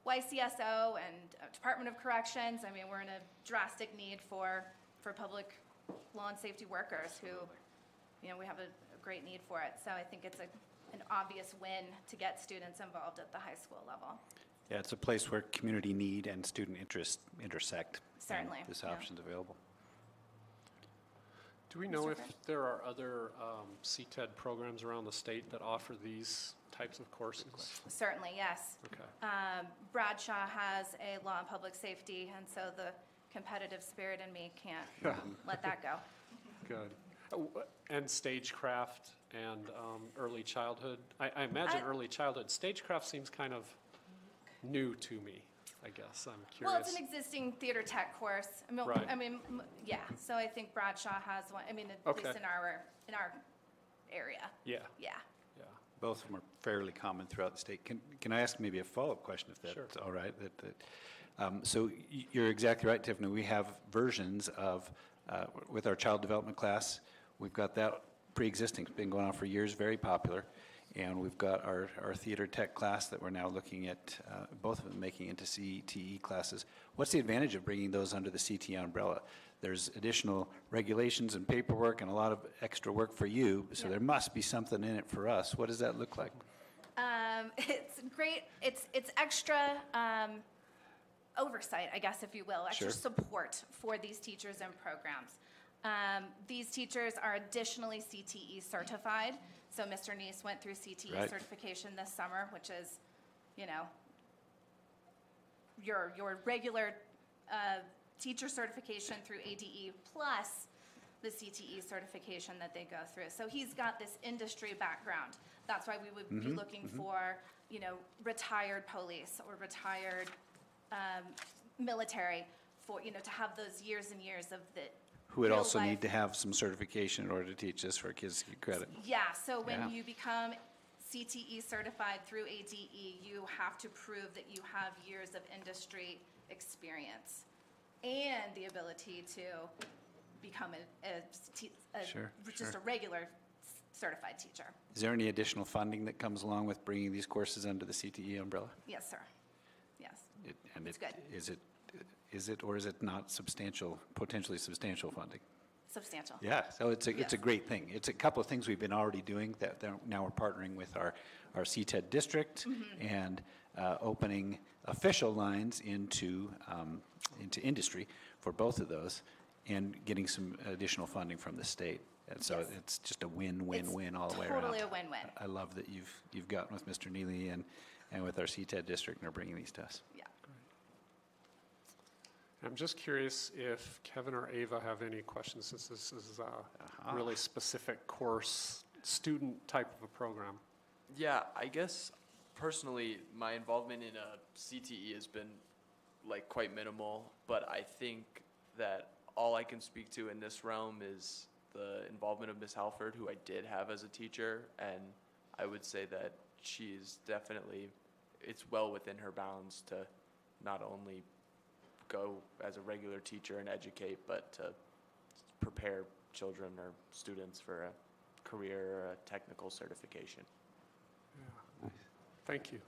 YCSO and Department of Corrections. I mean, we're in a drastic need for public law and safety workers who, we have a great need for it. So I think it's an obvious win to get students involved at the high school level. Yeah, it's a place where community need and student interest intersect. Certainly, And this yeah. option's available. Do we know Mr. if Fred? there are other CTED programs around the state that offer these types of courses? Certainly, yes. Okay. Bradshaw has a law and public safety, and so the competitive spirit in me can't let that go. Good. And stagecraft and early childhood. I imagine early childhood. Stagecraft seems kind of new to me, I guess. I'm curious. Well, it's an existing theater tech course. Right. Yeah, so I think Bradshaw has one, at Okay. least in our area. Yeah. Yeah. Yeah. Both of them are fairly common throughout the state. Can I ask maybe a follow-up question, if that's Sure. all right? So you're exactly right, Tiffany. We have versions of, with our child development class, we've got that pre-existing. It's been going on for years, very popular. And we've got our theater tech class that we're now looking at, both of them making into CTE classes. What's the advantage of bringing those under the CTE umbrella? There's additional regulations and paperwork and a lot of extra work for you, so there must be something in it for us. What does that look like? It's great. It's extra oversight, I guess, if you will, extra Sure. support for these teachers and programs. These teachers are additionally CTE certified. So Mr. Neese went through CTE Right. certification this summer, which is, your regular teacher certification through ADE plus the CTE certification that they go through. So he's got this industry background. That's why we would be looking for, retired police or retired military for, to have those years and years of the Who would real also life. need to have some certification in order to teach this for kids to get credit. Yeah, so when Yeah. you become CTE certified through ADE, you have to prove that you have years of industry experience and the ability to become Sure, just sure. a regular certified teacher. Is there any additional funding that comes along with bringing these courses under the CTE umbrella? Yes, sir. Yes. It's good. Is it or is it not substantial, potentially substantial funding? Substantial. Yeah, so it's a Yes. great thing. It's a couple of things we've been already doing that now we're partnering with our CTED district and opening official lines into industry for both of those and getting some additional funding from the state. And so Yes. it's just a win-win-win all the way around. Totally a win-win. I love that you've gotten with Mr. Neely and with our CTED district and are bringing these to us. Yeah. I'm just curious if Kevin or Ava have any questions, since this is a really specific course, student type of a program. Yeah, I guess personally, my involvement in a CTE has been quite minimal, but I think that all I can speak to in this realm is the involvement of Ms. Halford, who I did have as a teacher, and I would say that she's definitely, it's well within her bounds to not only go as a regular teacher and educate, but to prepare children or students for a career or a technical certification. Thank you.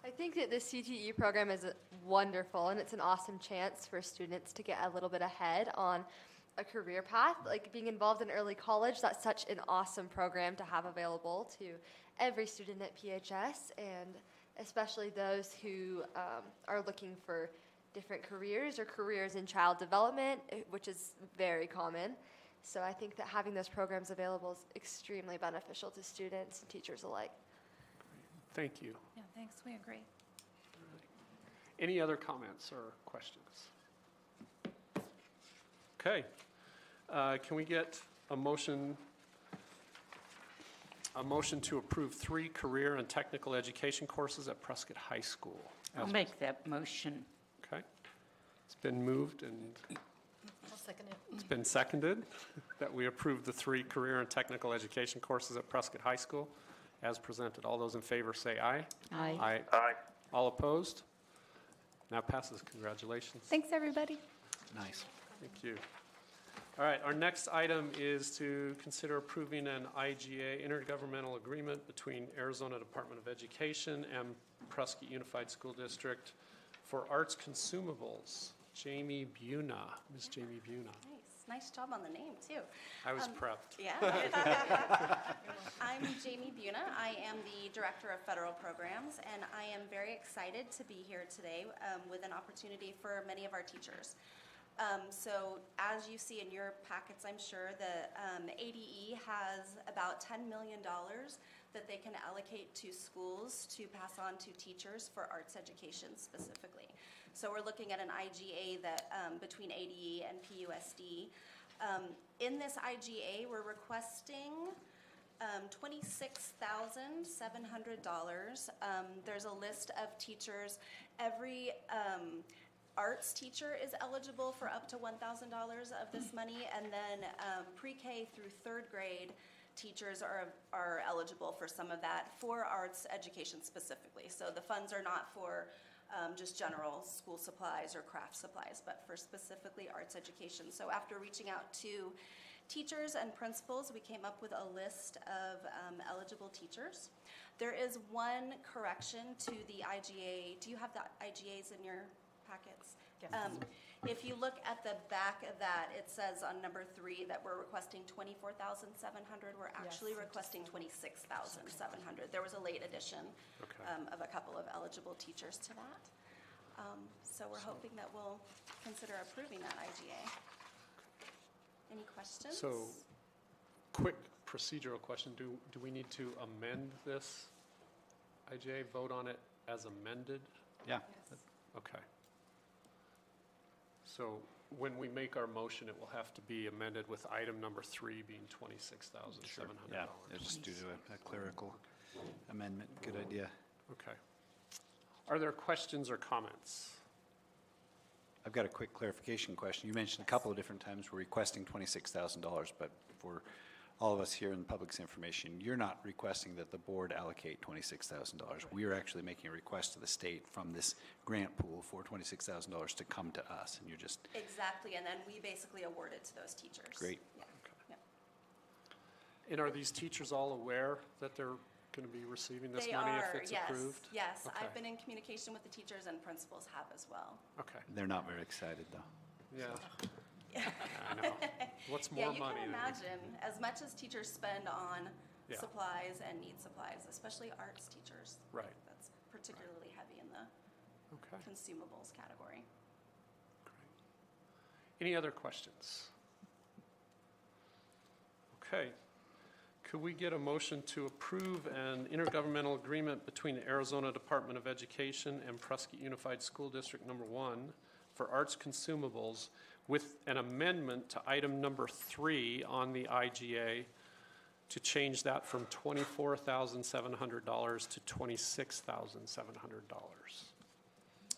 I think that the CTE program is wonderful, and it's an awesome chance for students to get a little bit ahead on a career path. Like being involved in early college, that's such an awesome program to have available to every student at PHS, and especially those who are looking for different careers or careers in child development, which is very common. So I think that having those programs available is extremely beneficial to students and teachers alike. Thank you. Yeah, thanks. We agree. Any other comments or questions? Okay. Can we get a motion to approve 3 career and technical education courses at Prescott High School? I'll make that motion. Okay. Been moved and I'll second it. it's been seconded that we approve the 3 career and technical education courses at Prescott High School as presented. All those in favor say aye. Aye. Aye. Aye. All opposed? Now passes. Congratulations. Thanks, everybody. Nice. Thank you. All right, our next item is to consider approving an IGA, intergovernmental agreement between Arizona Department of Education and Prescott Unified School District for arts consumables. Jamie Buna, Ms. Jamie Buna. Nice job on the name, too. I was prepped. Yeah. I'm Jamie Buna. I am the Director of Federal Programs, and I am very excited to be here today with an opportunity for many of our teachers. So as you see in your packets, I'm sure, the ADE has about $10 million that they can allocate to schools to pass on to teachers for arts education specifically. So we're looking at an IGA that between ADE and PUSD. In this IGA, we're requesting $26,700. There's a list of teachers. Every arts teacher is eligible for up to $1,000 of this money, and then pre-K through 3rd grade teachers are eligible for some of that for arts education specifically. So the funds are not for just general school supplies or craft supplies, but for specifically arts education. So after reaching out to teachers and principals, we came up with a list of eligible teachers. There is one correction to the IGA. Do you have the IGAs in your packets? Yes. If you look at the back of that, it says on number 3 that we're requesting $24,700. We're actually requesting $26,700. There was a late addition of a couple of eligible teachers to that. So we're hoping that we'll consider approving that IGA. Any questions? So, quick procedural question. Do we need to amend this IGA, vote on it as amended? Yeah. Okay. So when we make our motion, it will have to be amended with item number 3 being $26,700. Yeah, just due to a clerical amendment. Good idea. Okay. Are there questions or comments? I've got a quick clarification question. You mentioned a couple of different times we're requesting $26,000, but for all of us here in the public's information, you're not requesting that the board allocate $26,000. We are actually making a request to the state from this grant pool for $26,000 to come to us, and you're just... Exactly, and then we basically award it to those teachers. Great. Yeah. Okay. And are these teachers all aware that they're going to be receiving this money if it's approved? Yes, Okay. I've been in communication with the teachers, and principals have as well. Okay. They're not very excited, though. Yeah. I know. What's more money? Yeah, you can imagine, as much as teachers spend on Yeah. supplies and need supplies, especially arts teachers. Right. That's particularly heavy in the Okay. consumables category. Great. Any other questions? Okay. Could we get a motion to approve an intergovernmental agreement between the Arizona Department of Education and Prescott Unified School District Number 1 for arts consumables with an amendment to item number 3 on the IGA to change that from $24,700 to $26,700?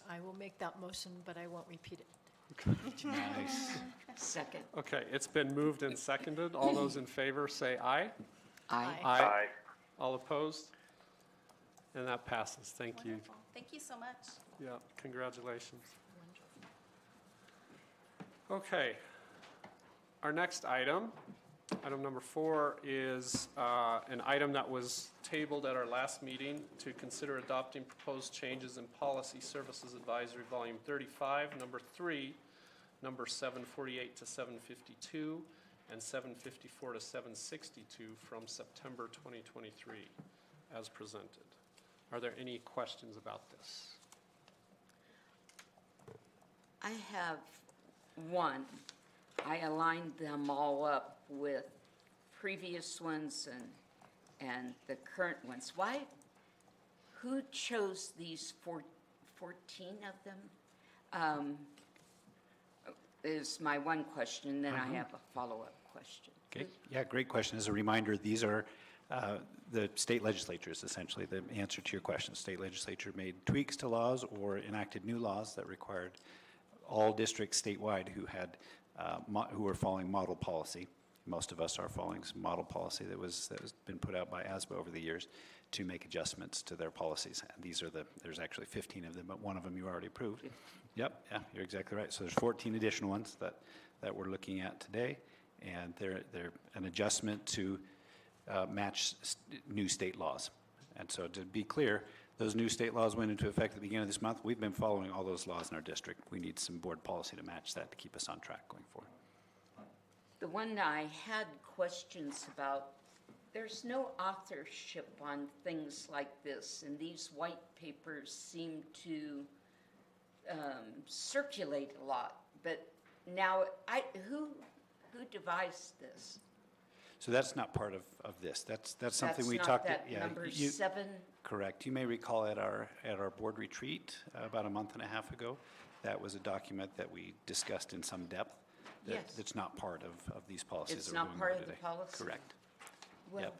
I will make that motion, but I won't repeat it. Nice. Second. Okay, it's been moved and seconded. All those in favor say aye. Aye. Aye. All opposed? And that passes. Thank you. Wonderful. Thank you so much. Yeah, congratulations. Okay. Our next item, item number 4, is an item that was tabled at our last meeting to consider adopting proposed changes in Policy Services Advisory Volume 35, number 3, number 748 to 752, and 754 to 762 from September 2023 as presented. Are there any questions about this? I have one. I aligned them all up with previous ones and the current ones. Why? Who chose these 14 of them? Is my one question, then I have a follow-up question. Okay. Yeah, great question. As a reminder, these are the state legislatures, essentially, the answer to your question. State legislature made tweaks to laws or enacted new laws that required all districts statewide who had, who were following model policy. Most of us are following some model policy that has been put out by ASBA over the years to make adjustments to their policies. And these are there's actually 15 of them, but one of them you already approved. Yep, yeah, you're exactly right. So there's 14 additional ones that we're looking at today, and they're an adjustment to match new state laws. And so to be clear, those new state laws went into effect at the beginning of this month. We've been following all those laws in our district. We need some board policy to match that to keep us on track going forward. The one I had questions about, there's no authorship on things like this, and these white papers seem to circulate a lot. But now, who devised this? So that's not part of this. That's something we not talked. That number 7. Correct. You may recall at our board retreat about a month and a half ago, that was a document that we discussed in some depth. Yes. That's not part of these policies. It's that we're not going part over of the today. policy? Correct. Well, Yep.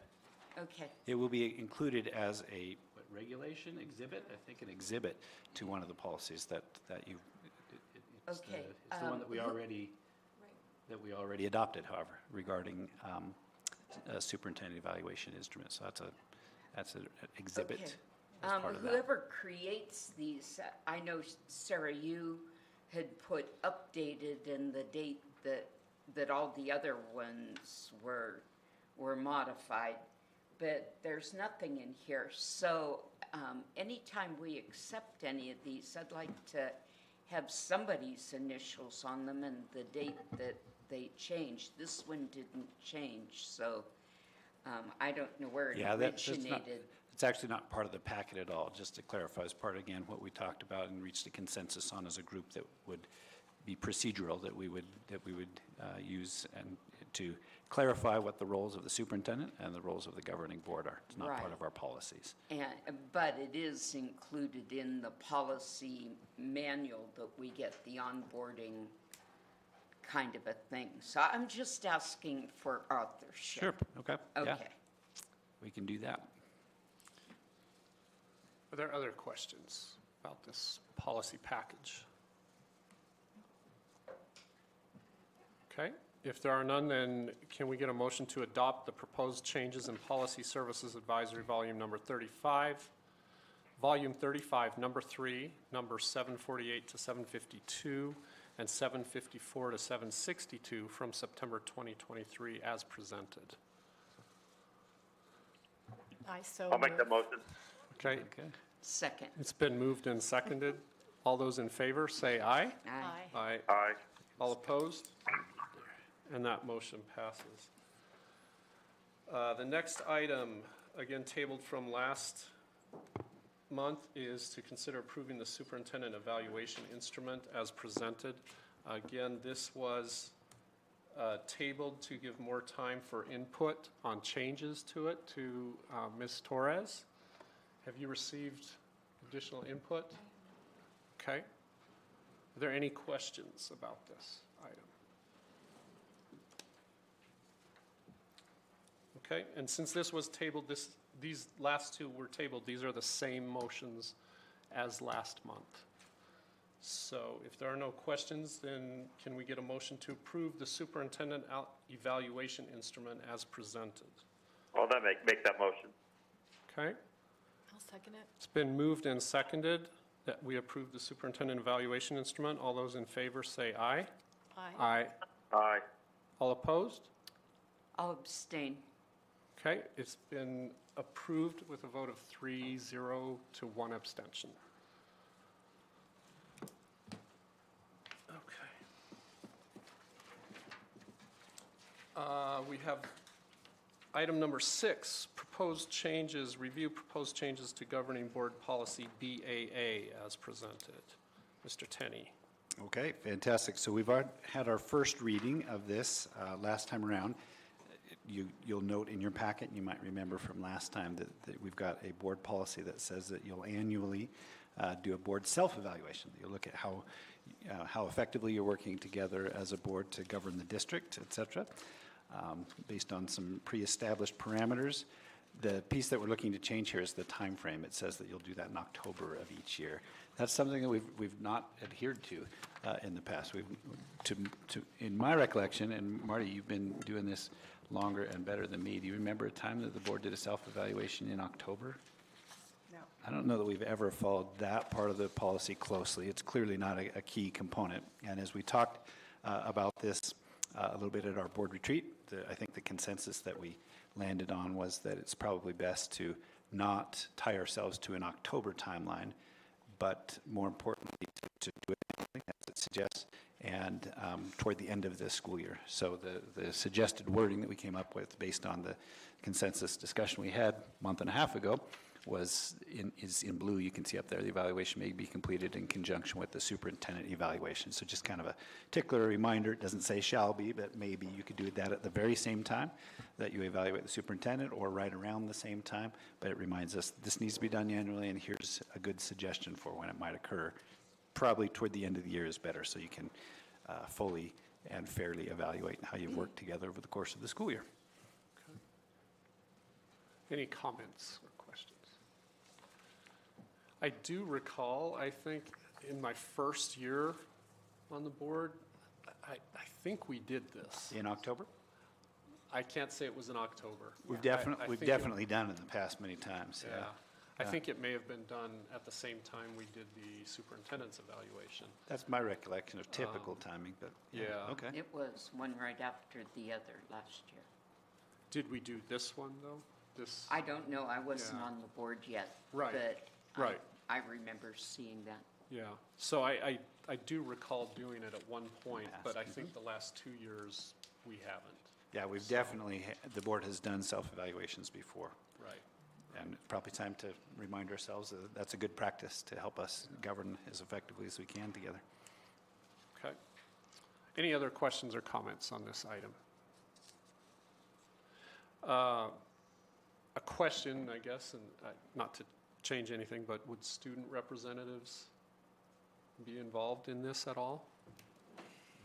okay. It will be included as a regulation exhibit, I think an exhibit to one of the policies that you. It's Okay, it's the one that we already adopted, however, regarding superintendent evaluation instruments. So that's an exhibit. Okay. As part of that. Whoever creates these, I know, Sarah, you had put updated in the date that all the other ones were modified, but there's nothing in here. So anytime we accept any of these, I'd like to have somebody's initials on them and the date that they changed. This one didn't change, so I don't know where it originated. It's actually not part of the packet at all. Just to clarify, as part, again, what we talked about and reached a consensus on as a group that would be procedural, that we would use and to clarify what the roles of the superintendent and the roles of the governing board are. It's not part of our policies. But it is included in the policy manual that we get, the onboarding kind of a thing. So I'm just asking for authorship. Sure, okay. Okay. Yeah. We can do that. Are there other questions about this policy package? Okay, if there are none, then can we get a motion to adopt the proposed changes in Policy Services Advisory Volume Number 35, Volume 35, Number 3, Numbers 748 to 752, and 754 to 762 from September 2023 as presented? I'll make that motion. Okay. Second. It's been moved and seconded. All those in favor, say aye. Aye. Aye. Aye. All opposed? And that motion passes. The next item, again tabled from last month, is to consider approving the superintendent evaluation instrument as presented. Again, this was tabled to give more time for input on changes to it to Ms. Torres. Have you received additional input? Okay. Are there any questions about this item? Okay, and since this was tabled, these last two were tabled, these are the same motions as last month. So if there are no questions, then can we get a motion to approve the superintendent evaluation instrument as presented? Well, then make that motion. Okay. I'll second it. It's been moved and seconded that we approve the superintendent evaluation instrument. All those in favor say aye. Aye. Aye. Aye. All opposed? I'll abstain. Okay, it's been approved with a vote of 3-0 to 1 abstention. Okay. We have item number 6, proposed changes, review proposed changes to governing board policy BAA as presented. Mr. Tenney. Okay, fantastic. So we've had our first reading of this last time around. You'll note in your packet, you might remember from last time that we've got a board policy that says that you'll annually do a board self-evaluation. You'll look at how effectively you're working together as a board to govern the district, et cetera, based on some pre-established parameters. The piece that we're looking to change here is the time frame. It says that you'll do that in October of each year. That's something that we've not adhered to in the past. In my recollection, and Marty, you've been doing this longer and better than me. Do you remember a time that the board did a self-evaluation in October? No. I don't know that we've ever followed that part of the policy closely. It's clearly not a key component. And as we talked about this a little bit at our board retreat, I think the consensus that we landed on was that it's probably best to not tie ourselves to an October timeline, but more importantly, to do it as it suggests, and toward the end of the school year. So the suggested wording that we came up with based on the consensus discussion we had a month and a half ago is in blue. You can see up there, the evaluation may be completed in conjunction with the superintendent evaluation. So just kind of a tickler reminder. It doesn't say shall be, but maybe you could do that at the very same time that you evaluate the superintendent, or right around the same time. But it reminds us this needs to be done annually, and here's a good suggestion for when it might occur. Probably toward the end of the year is better, so you can fully and fairly evaluate how you've worked together over the course of the school year. Okay. Any comments or questions? I do recall, I think, in my first year on the board, I think we did this. In October? I can't say it was in October. We've I think definitely done it in the past many times. Yeah. I think it may have been done at the same time we did the superintendent's evaluation. That's my recollection of typical timing, but yeah. Okay. It was one right after the other last year. Did we do this one, though? This? I don't know, I wasn't Yeah. on the board yet. Right, But right. I remember seeing that. Yeah, so I do recall doing it at one point, but I Past, think the last 2 years, we haven't. Yeah, we've definitely, the board has done self-evaluations before. Right. And probably time to remind ourselves that that's a good practice to help us govern as effectively as we can together. Okay. Any other questions or comments on this item? A question, I guess, and not to change anything, but would student representatives be involved in this at all?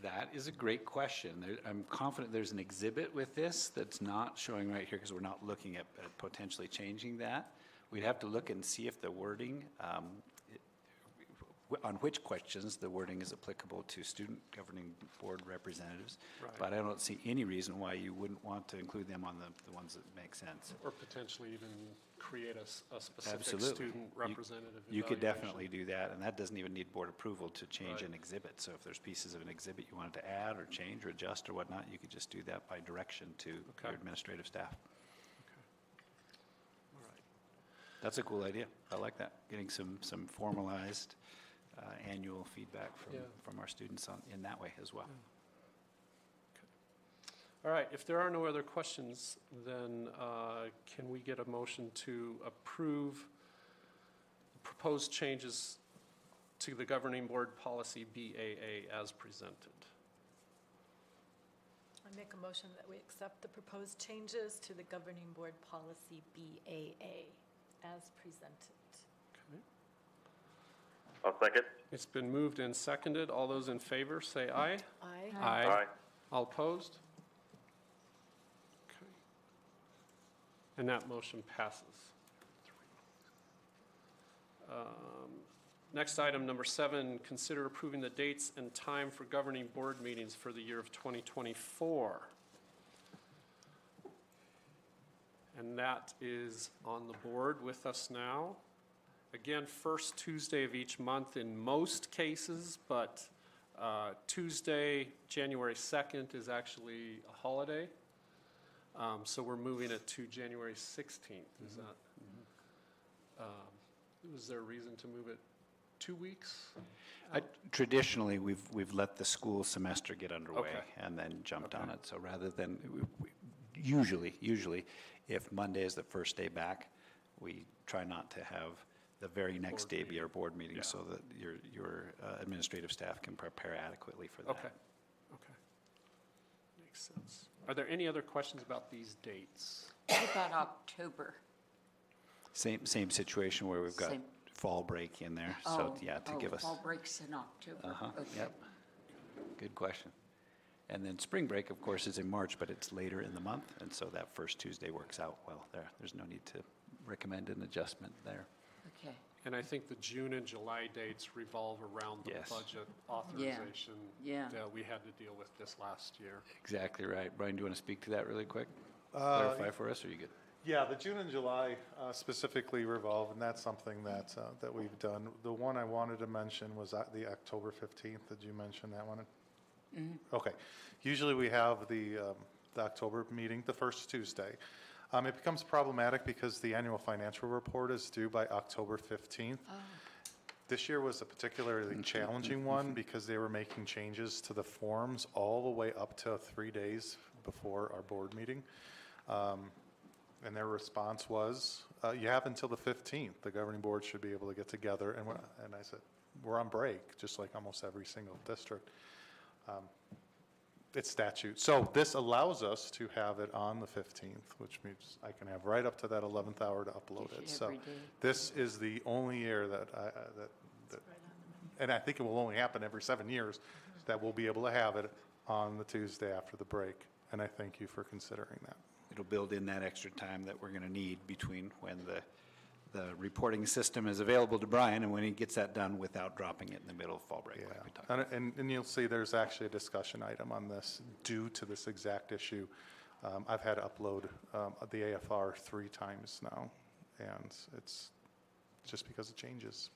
That is a great question. I'm confident there's an exhibit with this that's not showing right here because we're not looking at potentially changing that. We'd have to look and see if the wording, on which questions the wording is applicable to student governing board representatives. Right. But I don't see any reason why you wouldn't want to include them on the ones that make sense. Or potentially even create a specific Absolutely. student representative You could evaluation? definitely do that, and that doesn't even need board approval to change Right. an exhibit. So if there's pieces of an exhibit you wanted to add or change or adjust or whatnot, you could just do that by direction to Okay. your administrative staff. All right. That's a cool idea. I like that. Getting some formalized annual feedback from our students in that way as well. All right, if there are no other questions, then can we get a motion to approve proposed changes to the governing board policy BAA as presented? I make a motion that we accept the proposed changes to the governing board policy BAA as presented. Okay. I'll second. It's been moved and seconded. All those in favor, say aye. Aye. Aye. All opposed? Okay. And that motion passes. Next item, number 7, consider approving the dates and time for governing board meetings for the year of 2024. And that is on the board with us now. Again, first Tuesday of each month in most cases, but Tuesday, January 2nd is actually a holiday. So we're moving it to January 16th. Is that, was there a reason to move it 2 weeks? Traditionally, we've let the school semester get underway Okay. and then jumped on Okay. it. So rather than, usually, if Monday is the first day back, we try not to have the very next Board day be meeting. our board meeting, Yeah. so that your administrative staff can prepare adequately for that. Okay, okay. Makes sense. Are there any other questions about these dates? What about October? Same situation where we've got Same. fall break in there, so yeah, to give us. Fall breaks in October. Uh-huh, Okay. yep. Good question. And then spring break, of course, is in March, but it's later in the month, and so that first Tuesday works out well there. There's no need to recommend an adjustment there. Okay. And I think the June and July dates revolve around the Yes. budget authorization Yeah. that we had to deal with this last year. Exactly right. Brian, do you want to speak to that really quick? Clarify for us, or are you good? Yeah, the June and July specifically revolve, and that's something that, that we've done. The one I wanted to mention was the October 15th. Did you mention that one? Okay. Usually we have the October meeting the first Tuesday. It becomes problematic because the annual financial report is due by October 15th. This year was a particularly challenging one because they were making changes to the forms all the way up to 3 days before our board meeting. And their response was, you have until the 15th. The governing board should be able to get together. And I said, we're on break, just like almost every single district. It's statute. So this allows us to have it on the 15th, which means I can have right up to that 11th hour to upload it. So this is the only year that and I think it will only happen every 7 years, that we'll be able to have it on the Tuesday after the break. And I thank you for considering that. It'll build in that extra time that we're going to need between when the reporting system is available to Brian and when he gets that done without dropping it in the middle of fall break. Like we talked about. And you'll see there's actually a discussion item on this due to this exact issue. I've had to upload the AFR 3 times now, and it's just because it changes.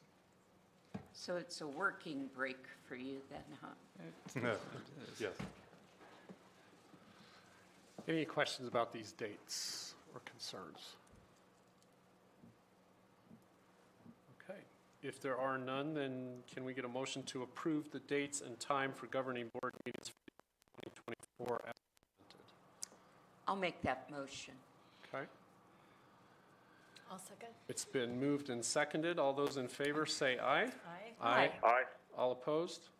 So it's a working break for you then, huh? Yes. Any questions about these dates or concerns? Okay. If there are none, then can we get a motion to approve the dates and time for governing board meetings for 2024 as presented? I'll make that motion. Okay. I'll second. It's been moved and seconded. All those in favor say aye. Aye. Aye. Aye. All opposed?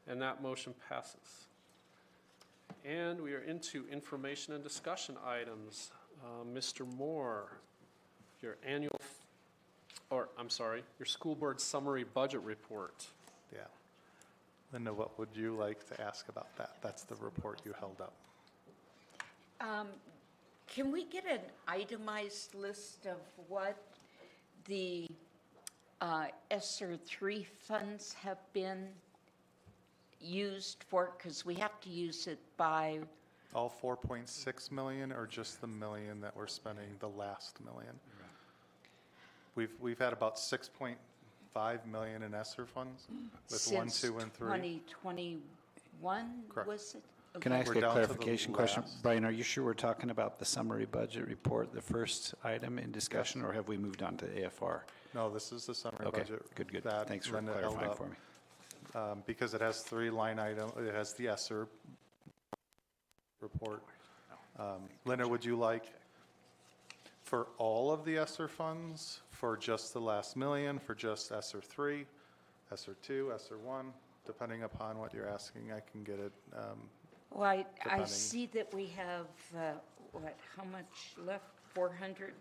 And that motion passes. And we are into information and discussion items. Mr. Moore, your your school board summary budget report. Yeah. Linda, what would you like to ask about that? That's the report you held up. Can we get an itemized list of what the ESSER 3 funds have been used for? Because we have to use it by... All 4.6 million or just the million that we're spending, the last million? We've had about 6.5 million in ESSER funds with 1, 2, and 3. 2021, Correct. was it? Can I ask We're a down to the clarification question? last. Brian, are you sure we're talking about the summary budget report, the first item in discussion, or have we moved on to AFR? No, this is the summary Okay, budget. good. that Thanks for Linda held clarifying up. for me. Because it has 3 line items, it has the ESSER report. Linda, would you like for all of the ESSER funds, for just the last million, for just ESSER 3, ESSER 2, ESSER 1? Depending upon what you're asking, I can get it. Well, I Depending. see that we have, how much left? 400,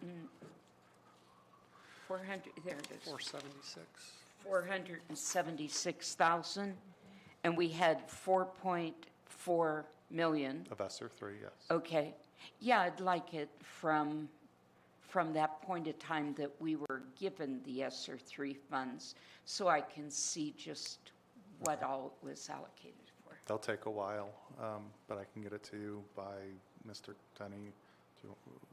there it is. 476. 476,000, and we had 4.4 million. Of ESSER 3, yes. Okay. Yeah, I'd like it from that point of time that we were given the ESSER 3 funds, so I can see just what all was allocated for. They'll take a while, but I can get it to you by Mr. Tenney. Do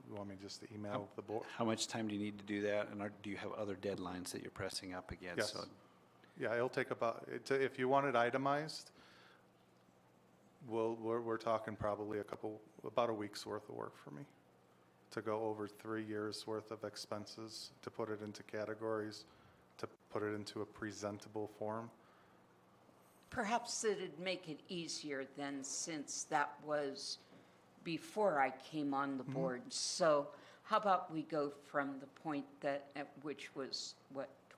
you want me just to email the board? How much time do you need to do that, and do you have other deadlines that you're pressing up against? Yes. So- Yeah, it'll take if you want it itemized, we're talking probably about a week's worth of work for me to go over 3 years worth of expenses, to put it into categories, to put it into a presentable form. Perhaps it'd make it easier then, since that was before I came on the board. So how about we go from the point which was,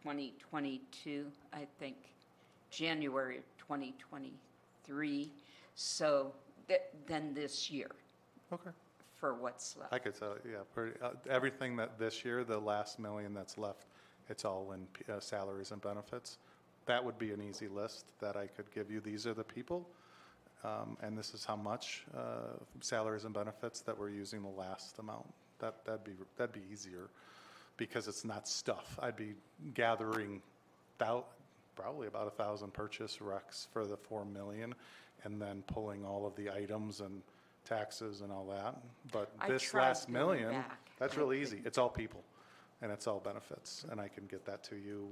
2022, I think, January of 2023. So then this year. Okay. For what's left. I could tell you, yeah, everything that this year, the last million that's left, it's all in salaries and benefits. That would be an easy list that I could give you. These are the people. and this is how much salaries and benefits that we're using the last amount. That'd be easier, because it's not stuff. I'd be gathering probably about 1,000 purchase recs for the 4 million, and then pulling all of the items and taxes and all that. But I this tried last going million, back, that's and I real easy. It's all people, and it's all benefits, and I can get that to you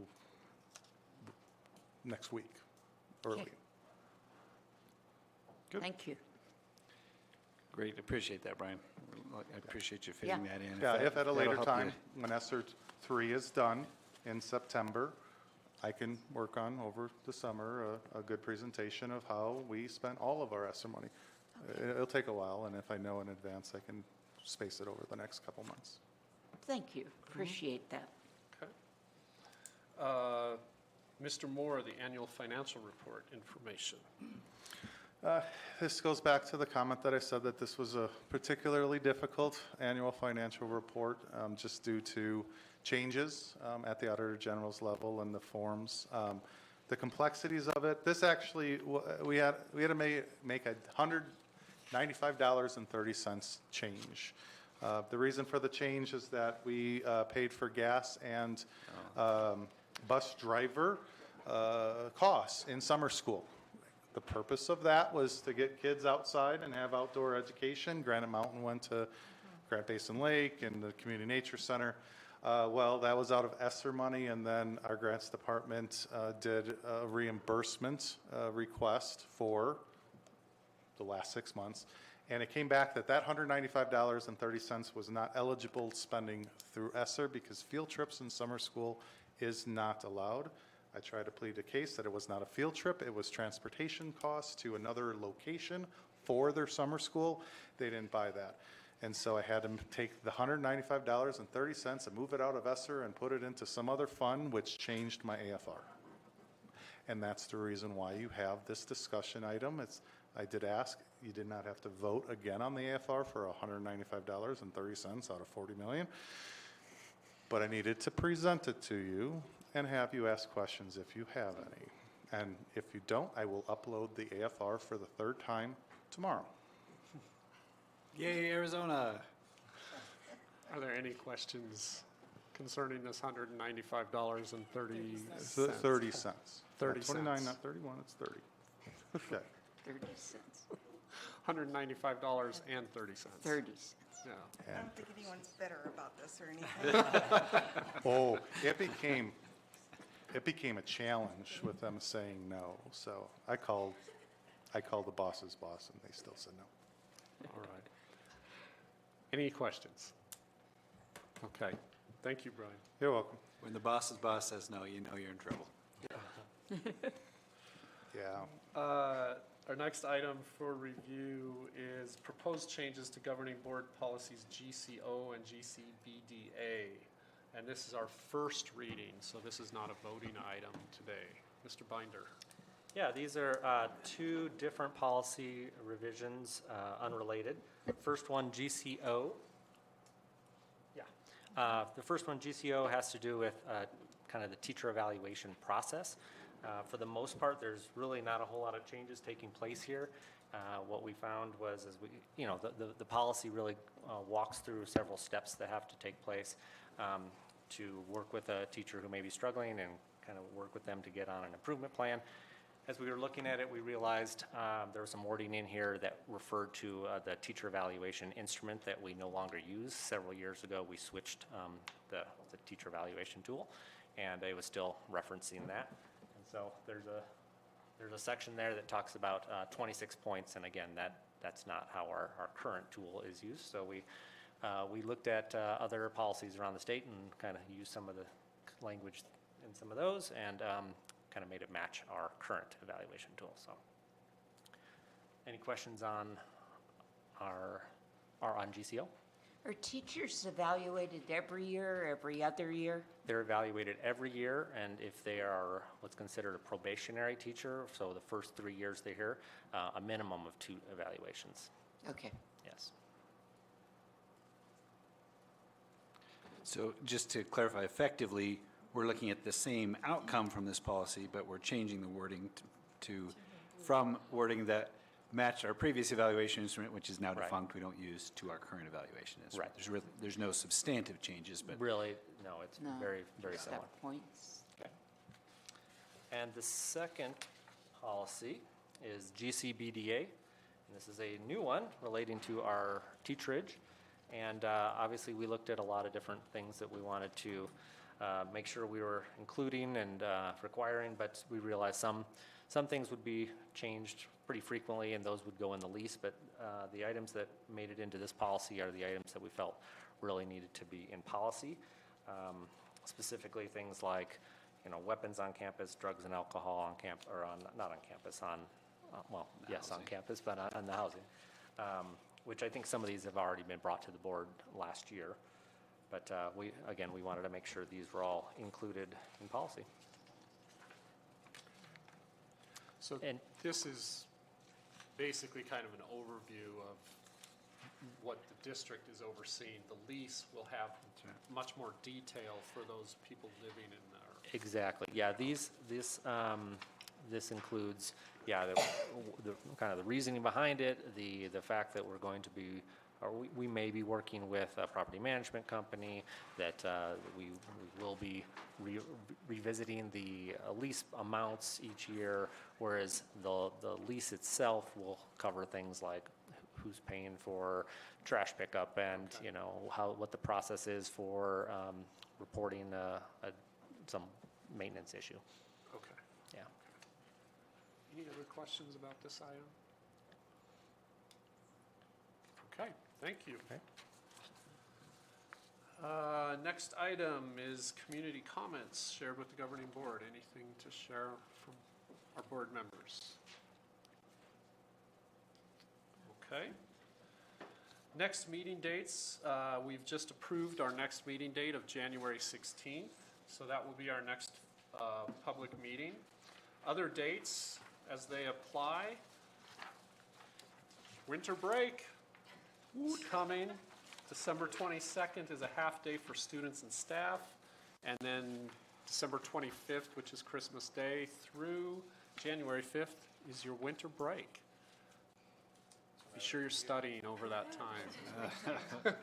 next week, early. Okay. Good. Thank you. Great, appreciate that, Brian. I appreciate you fitting Yeah. that in. Yeah, that- if at a that'll later help time, you. when ESSER 3 is done in September, I can work on, over the summer, a good presentation of how we spent all of our ESSER money. It'll take a while, and if I know in advance, I can space it over the next couple months. Thank you. Appreciate that. Okay. Mr. Moore, the annual financial report information. This goes back to the comment that I said that this was a particularly difficult annual financial report, just due to changes at the Auditor General's level and the forms. The complexities of it, this actually, we had to make $195.30 change. The reason for the change is that we paid for gas and bus driver costs in summer school. The purpose of that was to get kids outside and have outdoor education. Granite Mountain went to Grand Basin Lake and the Community Nature Center. Well, that was out of ESSER money, and then our grants department did a reimbursement request for the last 6 months. And it came back that $195.30 was not eligible spending through ESSER, because field trips in summer school is not allowed. I tried to plead a case that it was not a field trip, it was transportation costs to another location for their summer school. They didn't buy that. And so I had to take the $195.30 and move it out of ESSER and put it into some other fund, which changed my AFR. And that's the reason why you have this discussion item. I did ask, you did not have to vote again on the AFR for $195.30 out of 40 million. But I needed to present it to you and have you ask questions if you have any. And if you don't, I will upload the AFR for the 3rd time tomorrow. Yay, Arizona. Are there any questions concerning this $195.30? 30 cents. 30 29, cents. not 31, it's 30. Okay. 30 cents. $195.30. 30 cents. Yeah. I don't think anyone's bitter about this or anything. Oh, it became a challenge with them saying no. So I called the boss's boss, and they still said no. All right. Any questions? Okay. Thank you, Brian. You're welcome. When the boss's boss says no, you know you're in trouble. Yeah. Our next item for review is proposed changes to governing board policies GCO and GCBDA. And this is our first reading, so this is not a voting item today. Mr. Binder. Yeah, these are 2 different policy revisions, unrelated. First one, GCO. Yeah. The first one, GCO, has to do with kind of the teacher evaluation process. For the most part, there's really not a whole lot of changes taking place here. What we found was, as the policy really walks through several steps that have to take place to work with a teacher who may be struggling and kind of work with them to get on an improvement plan. As we were looking at it, we realized there was some wording in here that referred to the teacher evaluation instrument that we no longer use. Several years ago, we switched the teacher evaluation tool, and it was still referencing that. And so there's a section there that talks about 26 points, and again, that's not how our current tool is used. So we looked at other policies around the state and kind of used some of the language in some of those, and kind of made it match our current evaluation tool. So, any questions on on GCO? Are teachers evaluated every year, every other year? They're evaluated every year, and if they are what's considered a probationary teacher, so the first 3 years they're here, a minimum of 2 evaluations. Okay. Yes. So just to clarify, effectively, we're looking at the same outcome from this policy, but we're changing the wording to from wording that matched our previous evaluation instrument, which is now Right. defunct, we don't use to our current evaluation instrument. Right. There's no substantive changes, but Really, no, it's No, very, very just similar. have points. Okay. And the second policy is GCBDA, and this is a new one relating to our teacherage. And obviously, we looked at a lot of different things that we wanted to make sure we were including and requiring, but we realized some things would be changed pretty frequently, and those would go in the lease. But the items that made it into this policy are the items that we felt really needed to be in policy. Specifically, things like, weapons on campus, drugs and alcohol on camp, or on, not on campus, on, well, yes, on campus, but on the housing. Which I think some of these have already been brought to the board last year. But we wanted to make sure these were all included in policy. So this is basically kind of an overview of what the district is overseeing. The lease will have much more detail for those people living in there. Exactly. Yeah. This includes, the kind of the reasoning behind it, the fact that we're going to be, or we may be working with a property management company, that we will be revisiting the lease amounts each year, whereas the lease itself will cover things like who's paying for trash pickup and, what the process is for reporting some maintenance issue. Okay. Yeah. Any other questions about this item? Okay, thank you. Okay. Next item is community comments shared with the governing board. Anything to share from our board members? Okay. Next meeting dates, we've just approved our next meeting date of January 16th. So that will be our next public meeting. Other dates as they apply. Winter break is coming. December 22nd is a half day for students and staff. And then December 25th, which is Christmas Day, through January 5th is your winter break. Be sure you're studying over that time.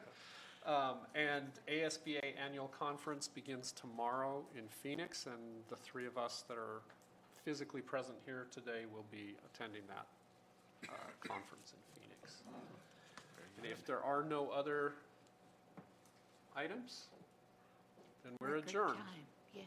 And ASBA annual conference begins tomorrow in Phoenix, and the three of us that are physically present here today will be attending that conference in Phoenix. And if there are no other items, then we're adjourned. Yay.